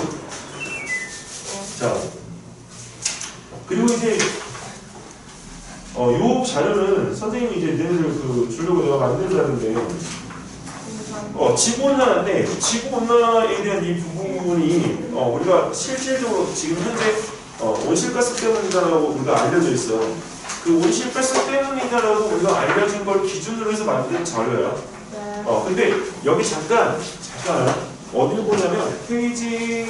자, 그리고 이제 요 자료는 선생님이 이제 너희들 주려고 내가 만들자는데 지구온난화인데 지구온난화에 대한 이 부분이 우리가 실질적으로 지금 현재 온실가스 때문이다라고 우리가 알려져 있어. 그 온실가스 때문이다라고 우리가 알려진 걸 기준으로 해서 만든 자료야. 네. 근데 여기 잠깐 어딜 보냐면 페이지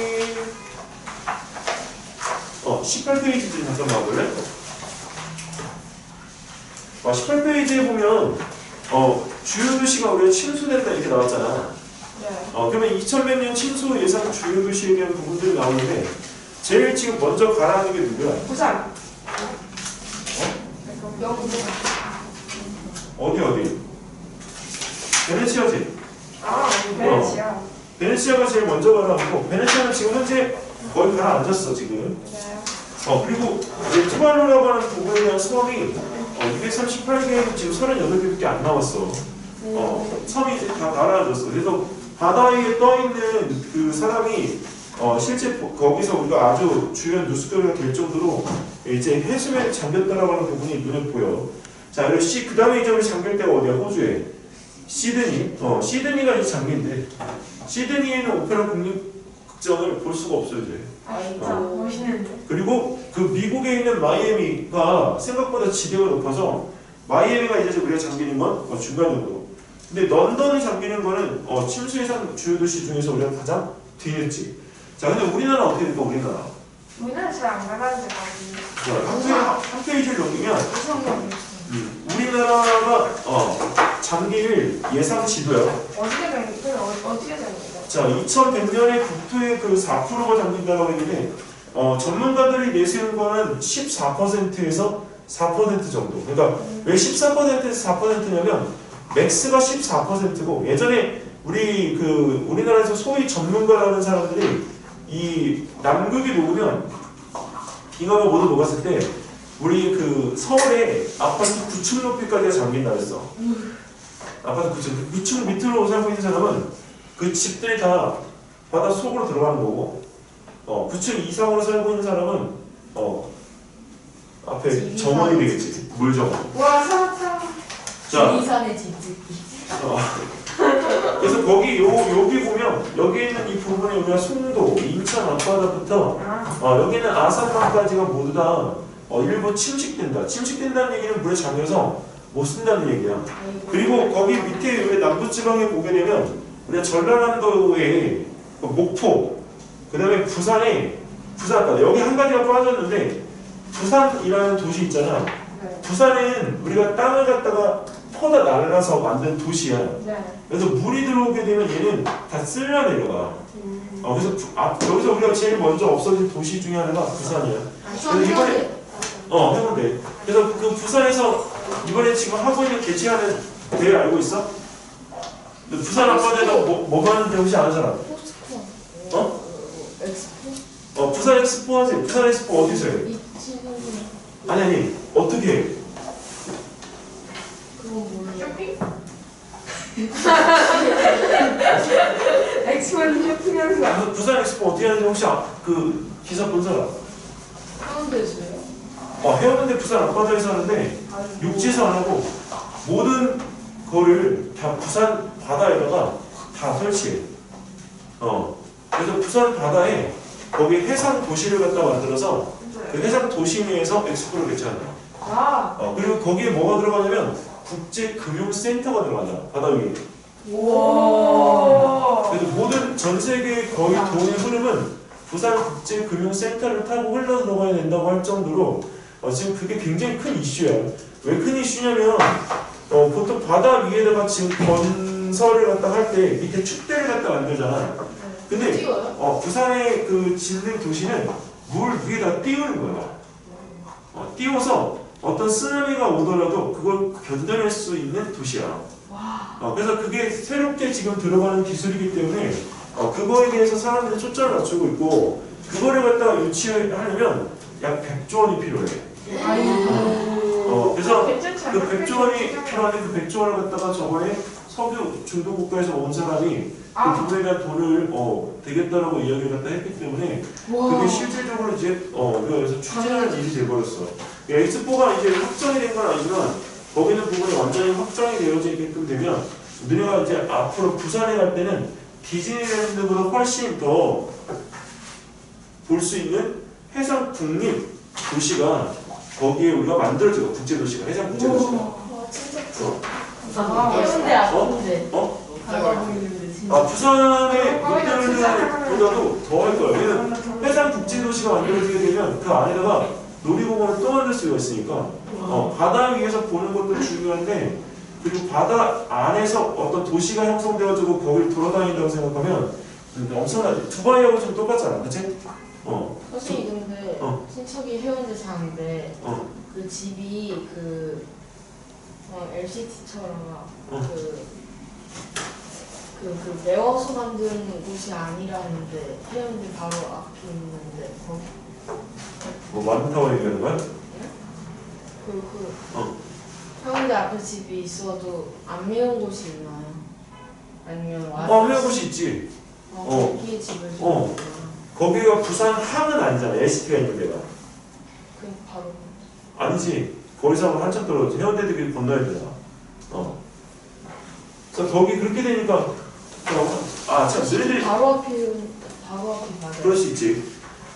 18페이지 잠깐 봐볼래? 18페이지에 보면 주요 도시가 우리가 침수된다 이렇게 나왔잖아. 네. 그러면 2100년 침수 예상 주요 도시에 대한 부분들이 나오는데 제일 지금 먼저 가라앉는 게 누구야? 부산. 여기 어디? 베네치아지? 베네치아. 베네치아가 제일 먼저 가라앉고 베네치아는 지금 현재 거의 가라앉았어 지금. 네. 그리고 이제 투발루라고 하는 부분에 대한 섬이 238개에서 지금 38개밖에 안 나왔어. 섬이 이제 다 가라앉았어. 그래서 바다 위에 떠있는 그 사람이 실제 거기서 우리가 아주 주요한 뉴스거리가 될 정도로 이제 해수면에 잠겼다라고 하는 부분이 눈에 보여. 자, 그리고 그 다음에 이제 우리 잠길 때가 어디야? 호주에. 시드니. 시드니가 이제 잠긴데. 시드니에는 오페라 국립극장을 볼 수가 없어요, 이제. 멋있는데. 그리고 그 미국에 있는 마이애미가 생각보다 지대가 높아서 마이애미가 이제 우리가 잠기는 건 중간 정도. 근데 런던이 잠기는 거는 침수 예상 주요 도시 중에서 우리가 가장 뒤에 있지. 자, 근데 우리나라 어떻게 될까? 우리나라 잘 안 가라앉을 것 같은데. 한 페이지를 넘기면 이성경 우리나라가 잠길 예상 지도야. 어떻게 된 거죠? 자, 2100년에 국토의 그 4%가 잠긴다고 했는데 전문가들이 내세운 거는 14%에서 4% 정도. 그러니까 왜 14%에서 4%냐면 맥스가 14%고 예전에 우리나라에서 소위 전문가라는 사람들이 이 남극이 녹으면 빙하가 모두 녹았을 때 우리 그 서울에 아파트 9층 높이까지가 잠긴다 그랬어. 아파트 9층. 9층 밑으로 살고 있는 사람은 그 집들이 다 바다 속으로 들어가는 거고 9층 이상으로 살고 있는 사람은 앞에 정원이 되겠지. 물 정원. 와, 사탕. 자, 이산의 집짓기. 그래서 여기 보면 여기 있는 이 부분에 우리가 송도, 인천 앞바다부터 여기는 아산만까지가 모두 다 일부 침식된다. 침식된다는 얘기는 물에 잠겨서 못 쓴다는 얘기야. 그리고 거기 밑에 우리 남부지방에 보게 되면 우리가 전라남도에 목포, 그 다음에 부산에 여기 한 가지가 빠졌는데 부산이라는 도시 있잖아. 부산은 우리가 땅을 갖다가 퍼다 날아서 만든 도시야. 네. 그래서 물이 들어오게 되면 얘는 다 쓸려 내려가. 그래서 여기서 우리가 제일 먼저 없어진 도시 중에 하나가 부산이야. 그래서 이번에 해운대. 그래서 그 부산에서 이번에 지금 하고 있는 개최하는 대회 알고 있어? 부산 앞바다에다 뭐 가는데 혹시 아는 사람? 포스코. 엑스포? 부산 엑스포 하지. 부산 엑스포 어디서 해? 이치는 아니 어떻게 해? 그건 몰라. 쇼핑? 엑스포는 쇼핑하는 거 아니야? 부산 엑스포 어떻게 하는지 혹시 그 기사 본 사람? 해운대에서요? 해운대 부산 앞바다에서 하는데 육지에서 안 하고 모든 거를 다 부산 바다에다가 다 설치해. 그래서 부산 바다에 거기 해상 도시를 갖다 만들어서 그 해상 도시 내에서 엑스포를 개최한다. 그리고 거기에 뭐가 들어가냐면 국제금융센터가 들어간다. 바다 위에. 오. 그래서 모든 전 세계 거의 돈의 흐름은 부산 국제금융센터를 타고 흘러 들어가야 된다고 할 정도로 지금 그게 굉장히 큰 이슈야. 왜 큰 이슈냐면 보통 바다 위에다가 지금 건설을 갖다 할 때 밑에 축대를 갖다 만들잖아. 근데 찍어요? 부산의 그 짓는 도시는 물 위에다 띄우는 거야. 띄워서 어떤 쓰나미가 오더라도 그걸 견뎌낼 수 있는 도시야. 그래서 그게 새롭게 지금 들어가는 기술이기 때문에 그거에 대해서 사람들이 초점을 맞추고 있고 그거를 갖다가 유치하려면 약 100조 원이 필요해. 그래서 그 100조 원이 필요한데 그 100조 원을 갖다가 저번에 석유 중동 국가에서 온 사람이 그 부분에 대한 돈을 되겠다라고 이야기를 갖다 했기 때문에 그게 실질적으로 이제 그래서 추진하는 일이 돼버렸어. 엑스포가 이제 확정이 된 건 아니지만 거기 있는 부분이 완전히 확정이 되어지게끔 되면 우리가 이제 앞으로 부산에 갈 때는 디즈니랜드보다 훨씬 더 볼 수 있는 해상 국립 도시가 거기에 우리가 만들어지고 국제도시가 해상 국제도시가. 해운대 앞인데. 바다 보이는데 진짜. 부산의 롯데월드보다도 더 할 거예요. 왜냐면 해상 국제도시가 만들어지게 되면 그 안에다가 놀이공원을 또 만들 수가 있으니까 바다 위에서 보는 것도 중요한데 그리고 바다 안에서 어떤 도시가 형성되어지고 거기를 돌아다닌다고 생각하면 엄청나지. 두바이하고 좀 똑같잖아, 그치? 선생님 근데 친척이 해운대 사는데 그 집이 그 LCT처럼 그 메워서 만든 곳이 아니라는데 해운대 바로 앞에 있는데 거기 뭐 마른타워 얘기하는 거야? 해운대 앞에 집이 있어도 안 메운 곳이 있나요? 아니면 매운 곳이 있지. 거기에 집을 좀 거기가 부산 항은 아니잖아. LCT가 있는 데가. 그 바로 아니지. 거기서 한참 떨어져. 해운대 되게 건너야 되잖아. 그래서 거기 그렇게 되니까 참 너희들이 바로 앞에 맞아요. 그럴 수 있지.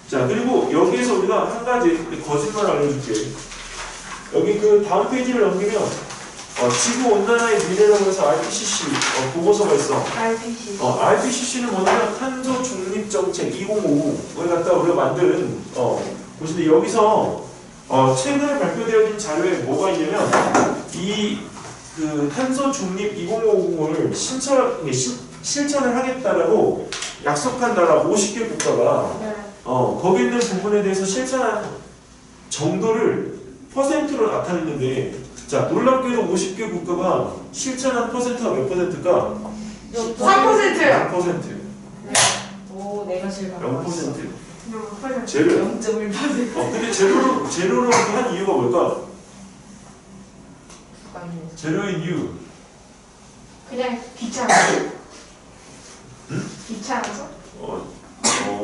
자, 그리고 여기에서 우리가 한 가지 거짓말 알려줄게. 여기 그 다음 페이지를 넘기면 지구온난화의 미래라고 해서 IPCC 보고서가 있어. IPCC는 뭐냐면 탄소 중립 정책 2050을 갖다 우리가 만든 곳인데 여기서 최근에 발표되어진 자료에 뭐가 있냐면 이 그 탄소 중립 2050을 실천을 하겠다라고 약속한 나라 50개 국가가 거기 있는 부분에 대해서 실천한 정도를 퍼센트로 나타냈는데 자 놀랍게도 50개 국가가 실천한 퍼센트가 몇 퍼센트일까? 3%. 0%. 오 내가 제일 0%. 제로야. 0.1%. 근데 제로로 한 이유가 뭘까? 제로인 이유. 그냥 귀찮아서? 귀찮아서?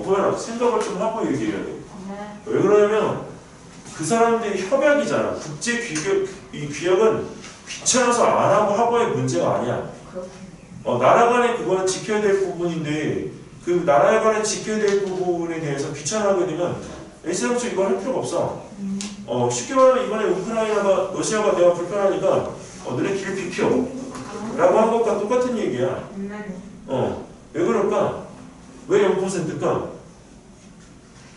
호연아 생각을 좀 하고 얘기해야 돼. 네. 왜 그러냐면 그 사람들이 협약이잖아. 국제 규약은 귀찮아서 안 하고 하고의 문제가 아니야. 나라 간에 그거는 지켜야 될 부분인데 그 나라 간에 지켜야 될 부분에 대해서 귀찮아하게 되면 S형수 이거 할 필요가 없어. 쉽게 말하면 이번에 우크라이나가 러시아가 내가 불편하니까 너네 길 비켜 라고 한 것과 똑같은 얘기야. 왜 그럴까? 왜 0%일까?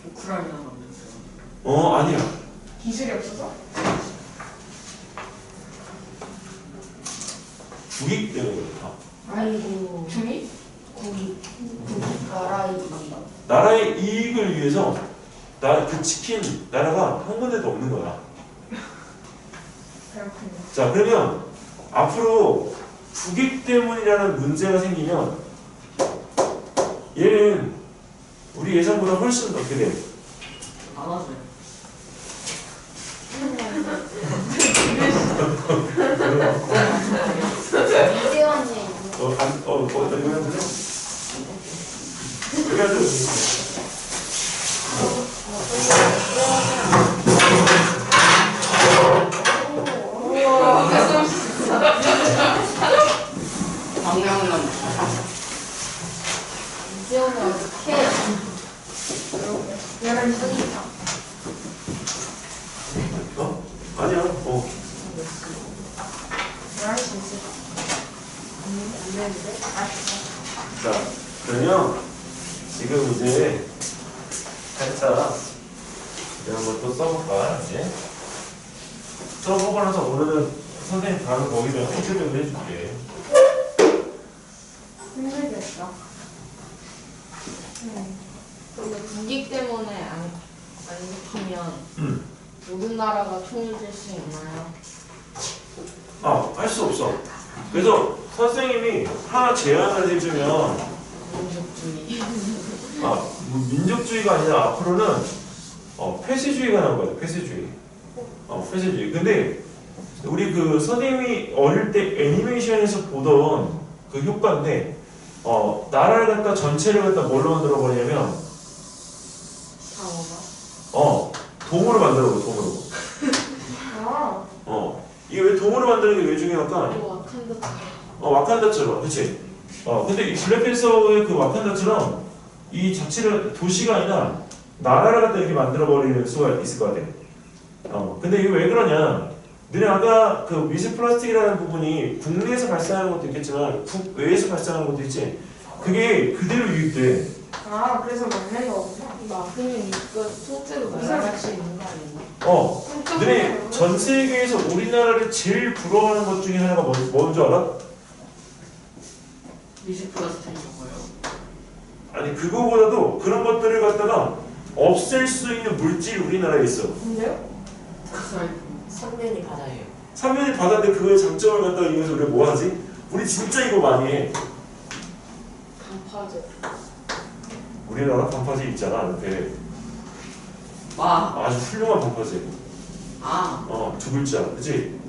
우크라이나 만들었어요. 아니야. 기술이 없어서? 국익 때문에 그렇다. 아이고 중이? 국이 나라의 나라의 이익을 위해서 그 지킨 나라가 한 군데도 없는 거야. 그렇군요. 자, 그러면 앞으로 국익 때문이라는 문제가 생기면 얘는 우리 예상보다 훨씬 어떻게 돼? 안 왔어요. 이재원님 이거 해도 돼? 이거 해도 돼? 우와, 그래서 방향은 이재원이 어떻게 얘가 있으니까. 어? 아니야. 말할 수 있을 안 되는데? 자, 그러면 지금 이제 살짝 이런 것도 써볼까, 이제. 써보고 나서 오늘은 선생님 다른 거기다 피드백을 해줄게. 힘들겠다. 근데 국익 때문에 안 지키면 응. 모든 나라가 통일될 수 있나요? 할 수 없어. 그래서 선생님이 하나 제안을 해주면, 민족주의 뭐 민족주의가 아니라 앞으로는 폐쇄주의가 나올 거야, 폐쇄주의. 폐쇄주의. 근데 우리 그 선생님이 어릴 때 애니메이션에서 보던 그 효과인데, 나라를 갖다 전체를 갖다 뭘로 만들어 버리냐면, 사워가 동으로 만들어 버려, 동으로. 아, 이게 왜 동으로 만드는 게 왜 중요할까? 또 와칸다 와칸다처럼, 그치? 근데 이 블랙팬서의 그 와칸다처럼 이 자체를 도시가 아니라 나라를 갖다 이렇게 만들어 버리는 수가 있을 것 같아. 근데 이게 왜 그러냐? 너네 아까 그 미세 플라스틱이라는 부분이 국내에서 발생하는 것도 있겠지만 국외에서 발생하는 것도 있지. 그게 그대로 유입돼. 그래서 맞는 거구나. 막으면 이거 통째로 날아갈 수 있는 거 아닌가? 너네 전 세계에서 우리나라를 제일 부러워하는 것 중에 하나가 뭔 줄 알아? 미식 플라스틱인 거예요. 아니 그거보다도 그런 것들을 갖다가 없앨 수 있는 물질이 우리나라에 있어. 근데요? 선면이 바다예요. 삼면이 바다인데 그거의 장점을 갖다가 이용해서 우리가 뭐 하지? 우리 진짜 이거 많이 해. 반파제 우리나라 반파제 있잖아. 옆에 와. 아주 훌륭한 반파제. 아. 두 글자, 그치?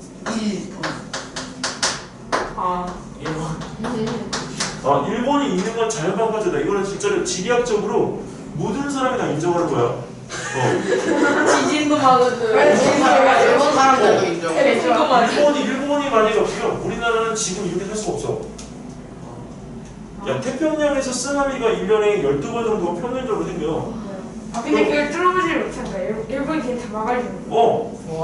일본. 일본이 있는 건 자연 반파제다. 이거는 진짜로 지리학적으로 모든 사람이 다 인정하는 거야. 지진도 막아줘요 일본 사람들도 인정. 일본이 만약에 없으면 우리나라는 지금 이렇게 살 수가 없어. 야, 태평양에서 쓰나미가 1년에 12번 정도 평균적으로 생겨. 근데 그걸 뚫어보질 못한 거야. 일본이 그냥 다 막아주는 거야. 와.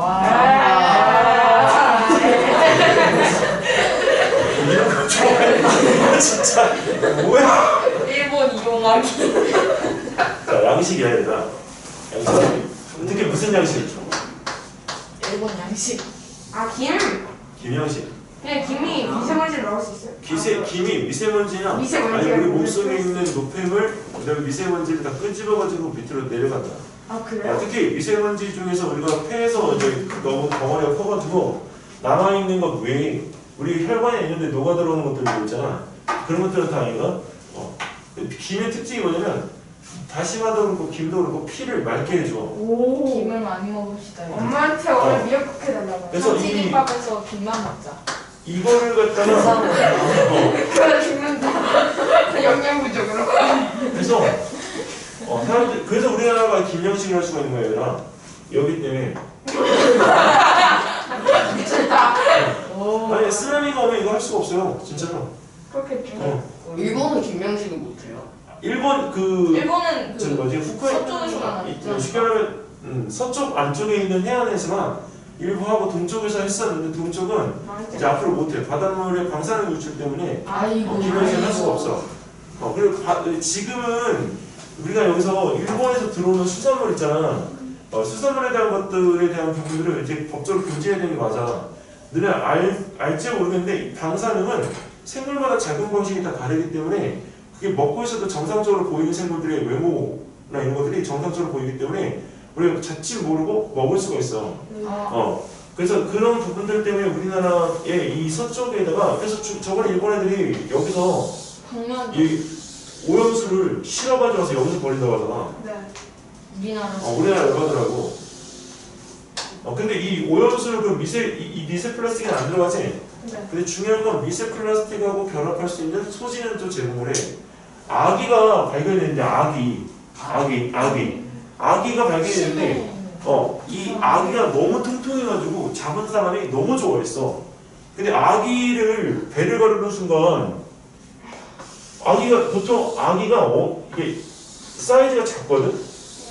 이런 거 좋아해. 진짜 뭐야? 일본 이용하기 자, 양식이야 얘들아. 양식. 특히 무슨 양식? 일본 양식 김! 김양식. 그냥 김이 미세먼지를 넣을 수 있어요? 김이 미세먼지나 미세먼지가 아니 우리 몸속에 있는 노폐물 그다음에 미세먼지를 다 끄집어가지고 밑으로 내려간다. 그래요? 특히 미세먼지 중에서 우리가 폐에서 이제 너무 덩어리가 커가지고 남아있는 것 외에 우리 혈관에 있는데 녹아 들어오는 것들이 있잖아. 그런 것들은 다 아닌가? 김의 특징이 뭐냐면 다시마도 그렇고 김도 그렇고 피를 맑게 해줘. 김을 많이 먹읍시다 엄마한테 오늘 미역국 해달라고. 그래서 삼치김밥에서 김만 먹자 이거를 갖다가 그걸 죽는다. 영양 부족으로. 그래서 사람들 그래서 우리나라가 김양식을 할 수가 있는 거예요, 얘들아. 여기 때문에. 미쳤다. 아니 쓰나미가 오면 이거 할 수가 없어요, 진짜로. 그렇겠죠. 일본은 김양식은 못해요. 일본은 일본은 뭐지 후쿠오카 서쪽에서만 하죠. 쉽게 말하면 서쪽 안쪽에 있는 해안에서만 일부 하고 동쪽에서 했었는데 동쪽은 이제 앞으로 못해. 바닷물의 방사능 유출 때문에 김양식을 할 수가 없어. 그리고 지금은 우리가 여기서 일본에서 들어오는 수산물 있잖아. 수산물에 대한 것들에 대한 부분들을 이제 법적으로 금지해야 되는 게 맞아. 너네 알지 모르겠는데 이 방사능은 생물마다 작용 방식이 다 다르기 때문에 그게 먹고 있어도 정상적으로 보이는 생물들의 외모나 이런 것들이 정상적으로 보이기 때문에 우리가 자칫 모르고 먹을 수가 있어. 그래서 그런 부분들 때문에 우리나라의 이 서쪽에다가 그래서 저번에 일본 애들이 여기서 당면 이 오염수를 실어가지고 와서 여기서 버린다고 하잖아. 네. 우리나라 우리나라 열받더라고. 근데 이 오염수를 그 이 미세 플라스틱은 안 들어가지? 네. 근데 중요한 건 미세 플라스틱하고 결합할 수 있는 소지는 또 제공을 해. 아기가 발견됐는데 아기가 발견됐는데 이 아기가 너무 통통해가지고 잡은 사람이 너무 좋아했어. 근데 아기를 배를 가르는 순간 보통 아기가 이게 사이즈가 작거든?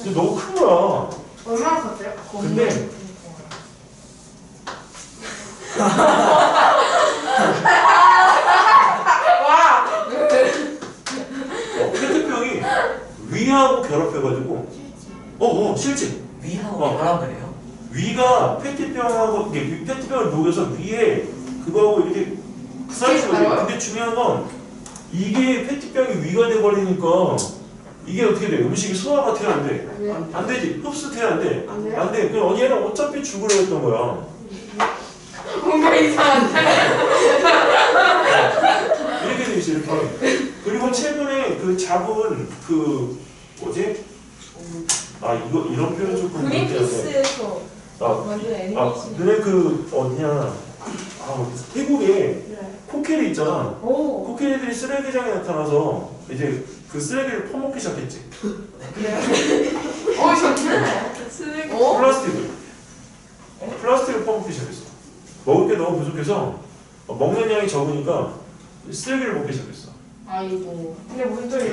근데 너무 큰 거야. 얼마나 컸대요? 근데 와! 페트병이 위하고 결합해가지고 실제 위하고 어. 결합을 해요? 위가 페트병하고 이게 페트병을 녹여서 위에 그거하고 이렇게 쌓여있거든. 달아요? 근데 중요한 건 이게 페트병이 위가 돼버리니까 이게 어떻게 돼? 음식이 소화가 돼야 안 돼? 안 되지. 흡수돼야 안 돼? 안 돼요? 안 돼. 그럼 얘는 어차피 죽으려 했던 거야. 뭔가 이상한데? 이렇게 돼 있어 이렇게. 그리고 최근에 그 잡은 그 뭐지? 이런 표현 조금 그린피스에서 완전 애니메이션 너네 그 어디냐? 태국에 네. 코끼리 있잖아. 오 코끼리들이 쓰레기장에 나타나서 이제 그 쓰레기를 퍼먹기 시작했지. 좋네. 쓰레기. 플라스틱을 퍼먹기 시작했어. 먹을 게 너무 부족해서 먹는 양이 적으니까 쓰레기를 먹기 시작했어. 아이고 근데 문제가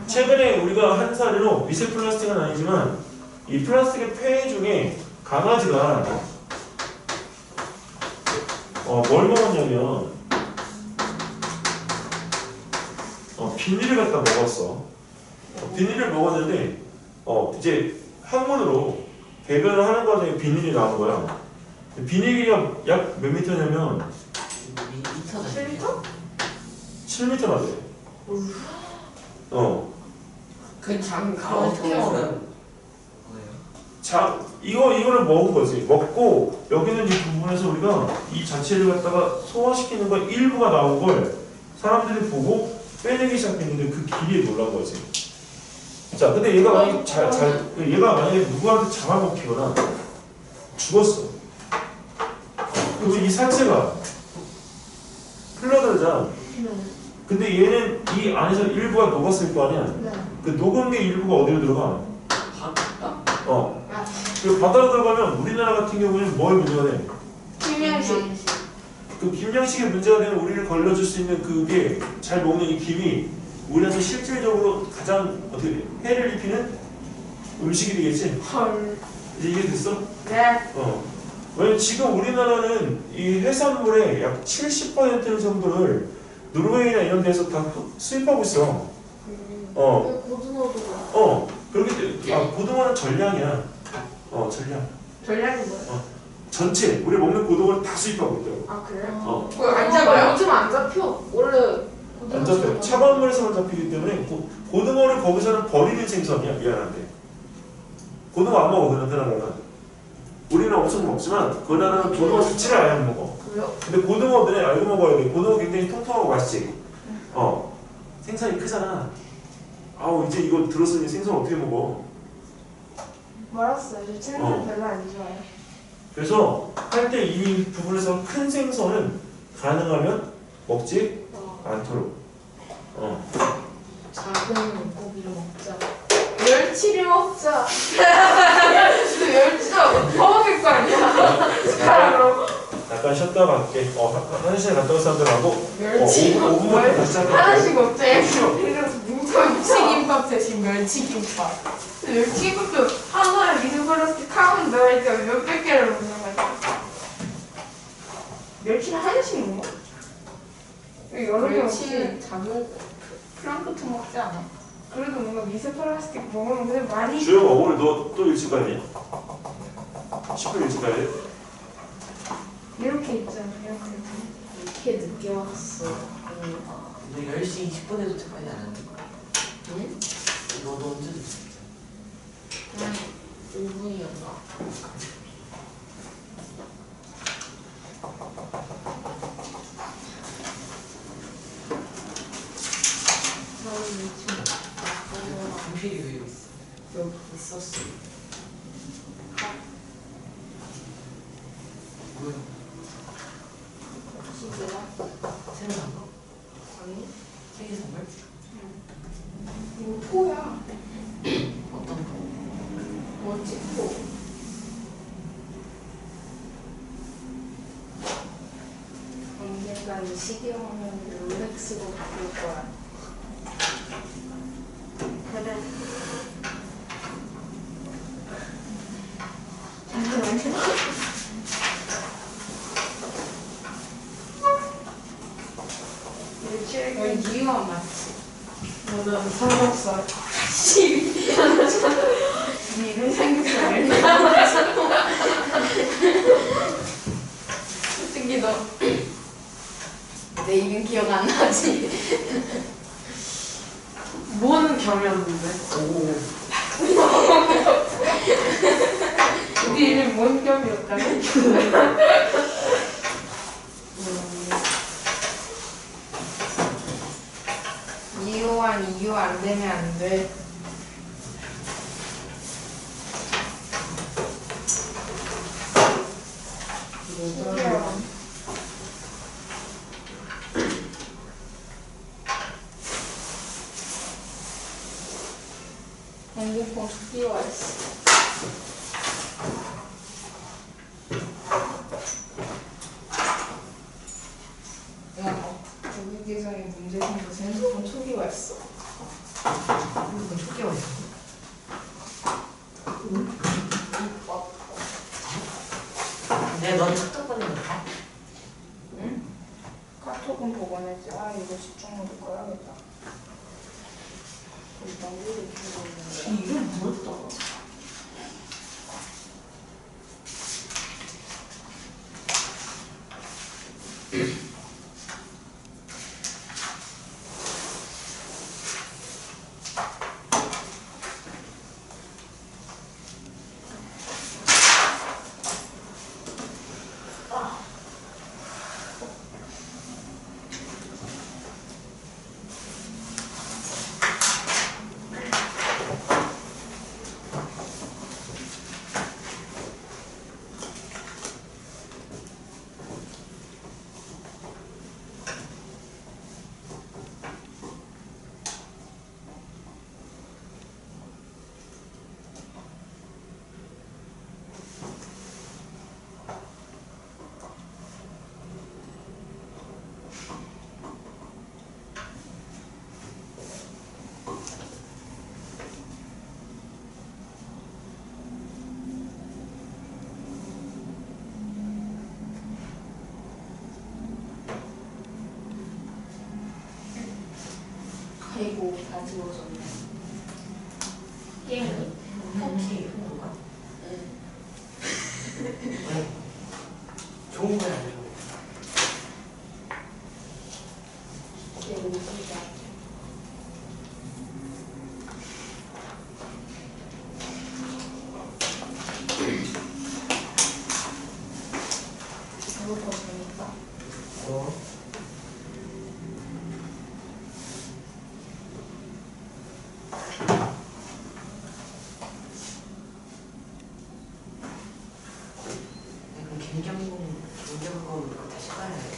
최근에 우리가 한 사례로 미세 플라스틱은 아니지만 이 플라스틱의 폐 중에 강아지가 뭘 먹었냐면 비닐을 갖다 먹었어. 비닐을 먹었는데 이제 항문으로 배변을 하는 과정에 비닐이 나온 거야. 비닐이 약 몇 미터냐면 미터 7m? 7미터나 돼. 그 장가 어떻게 알아요? 뭐예요? 이거를 먹은 거지. 먹고 여기는 이 부분에서 우리가 이 자체를 갖다가 소화시키는 거 일부가 나온 걸 사람들이 보고 빼내기 시작했는데 그 길이에 놀란 거지. 자, 근데 얘가 만약에 얘가 만약에 누구한테 잡아먹히거나 죽었어. 그리고 이 산채가 흘러들자. 근데 얘는 이 안에서 일부가 녹았을 거 아니야. 네. 그 녹은 게 일부가 어디로 들어가? 바다? 그리고 바다로 들어가면 우리나라 같은 경우는 뭘 문제가 돼? 김양식. 그 김양식에 문제가 되는 우리를 걸러줄 수 있는 그게 잘 먹는 이 김이 우리한테 실질적으로 가장 어떻게 해를 입히는 음식이 되겠지? 헐. 이제 이게 됐어? 네. 왜냐면 지금 우리나라는 이 해산물의 약 70% 정도를 노르웨이나 이런 데서 다 수입하고 있어. 고등어도 그렇기 때문에 고등어는 전량이야. 전량. 전략이 뭐예요? 전체 우리 먹는 고등어를 다 수입하고 있다고. 아 그래요? 어. 그거 안 잡아요? 요즘 안 잡혀. 원래 안 잡혀요. 차가운물에서만 잡히기 때문에 고등어를 거기서는 버리는 생선이야. 미안한데. 고등어 안 먹어. 그 나라는. 우리는 엄청 먹지만 그 나라는 고등어 자체를 아예 안 먹어. 그래요? 근데 고등어들은 알고 먹어야 돼. 고등어 굉장히 통통하고 맛있지. 생선이 크잖아. 이제 이거 들었으니 생선 어떻게 먹어? 말았어요. 저 생선 별로 안 좋아해요. 그래서 할 때 이 부분에서 큰 생선은 가능하면 먹지 않도록. 작은 고기를 먹자. 멸치를 먹자. 근데 멸치가 퍼먹을 거 아니야? 숟가락으로. 잠깐 쉬었다 갈게. 화장실 갔다 온 사람들하고 멸치. 5분만 다시 할게. 하나씩 먹자. 이래서 멸치김밥 대신 멸치김밥. 근데 멸치김밥도 하나에 미숫가루씩 하면 넣으니까 몇백 개를 먹는 거야. 멸치는 하나씩 먹어? 여러 개 먹지. 멸치 작은 프랑크ton 먹지 않아? 그래도 뭔가 미세 플라스틱 먹으면 그냥 많이. 주영아 오늘 너 또 일찍 가니? 10분 일찍 가야 돼? 이렇게 있잖아요. 이렇게 늦게 왔어. 너 10시 20분에 도착하지 않았니? 응? 너도 언제 도착? 한 5분이었나? 나는 지금 분필이 왜 여기 있어? 여기 있었어. 뭐야? 시계야? 새로 산 거? 아니? 생일 선물? 이거 포야. 어떤 거? 멋지 포. 언젠간 시계 화면을 롤렉스로 바꿀 거야. 그래. 넌 이유가 맞지? 너는 삼겹살. 네 이름 삼겹살. 솔직히 너 내 이름 기억 안 나지? 뭔 겸이었는데? 오. 네 이름 뭔 겸이었다니? 이유한 이유 안 되면 안 돼. 핸드폰 토끼가 있어. 여기 계정에 문제 생겨서 핸드폰 초기화 했어. 이거 초기 왔어. 내가 넌 척척 보내니까. 응? 카톡은 보관했지. 아 이거 집중 모드 꺼야겠다. 일단 우리 키우고 있는데. 이름 뭐였더라? 아이고 다 지워졌네. 게임이? 혹시 뭔가? 응. 왜? 좋은 거야 안 좋은 거야? 내 로기가. 이거 더 재밌다. 어? 그럼 김경건 다시 가야 돼.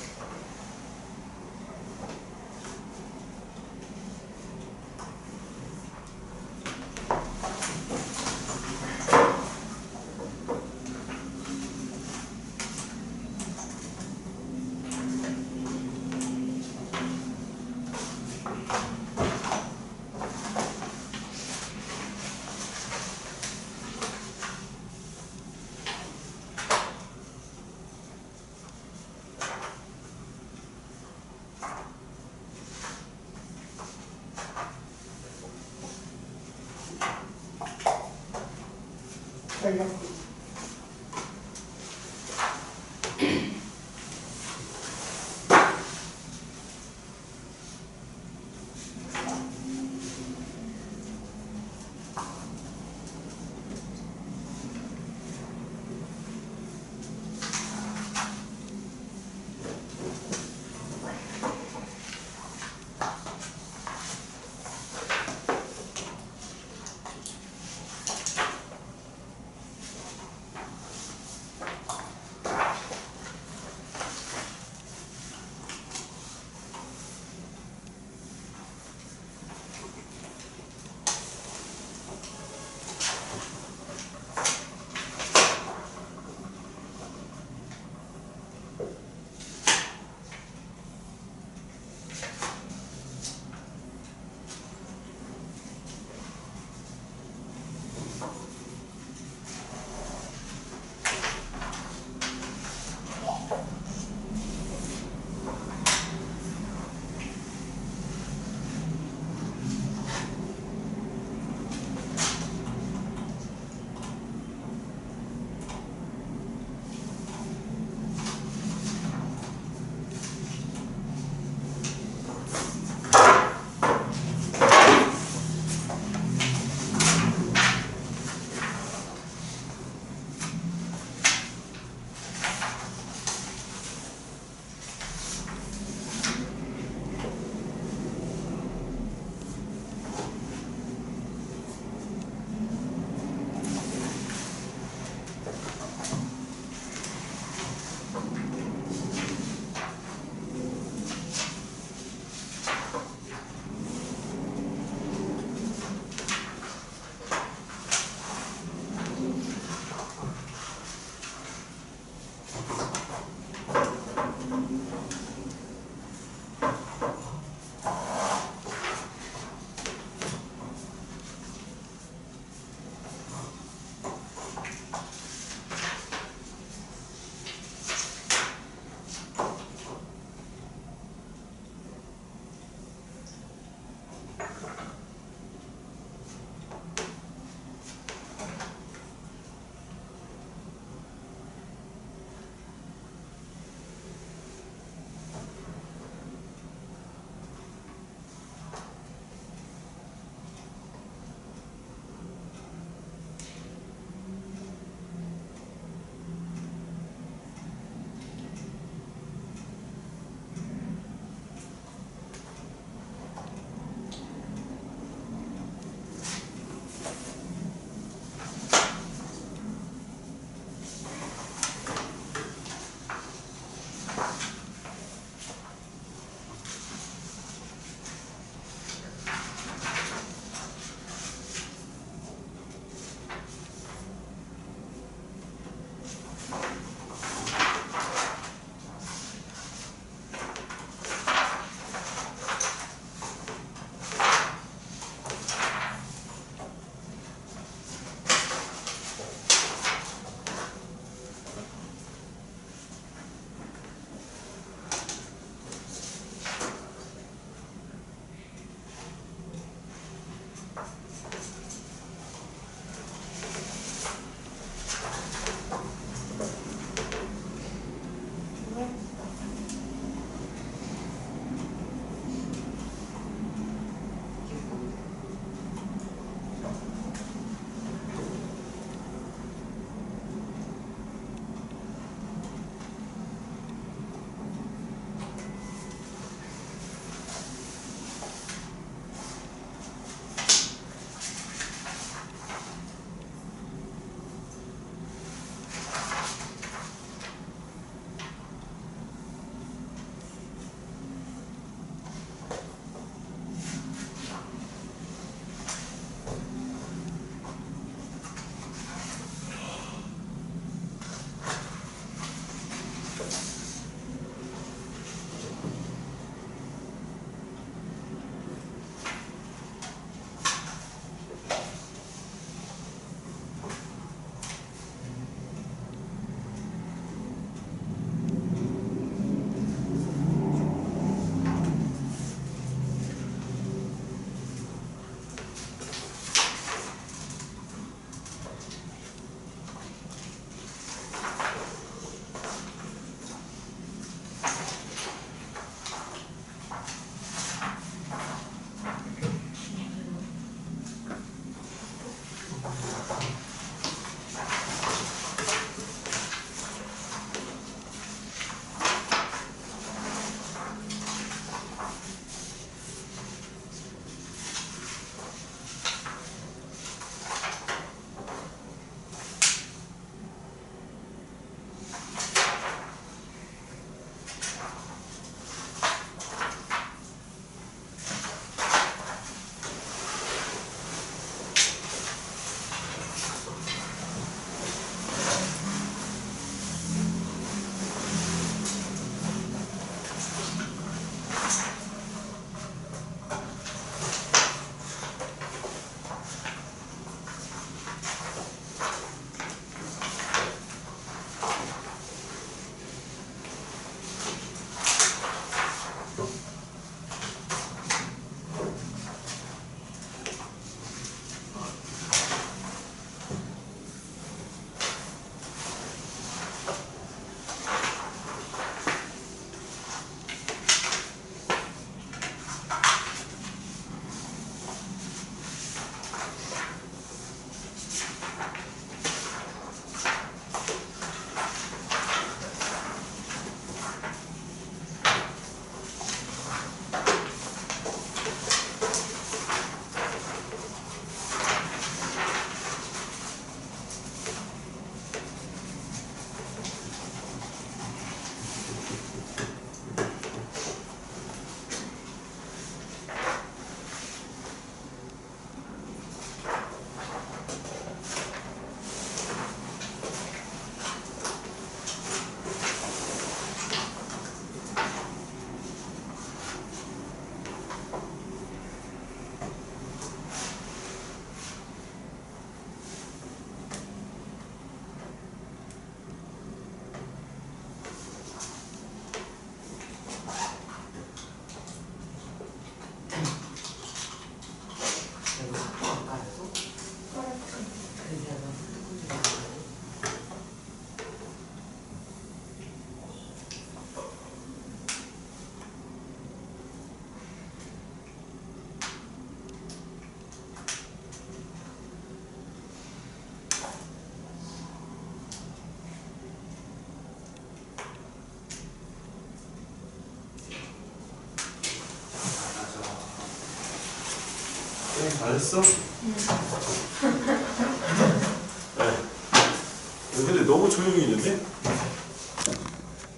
잘했어? 네. 근데 너무 조용히 있는데?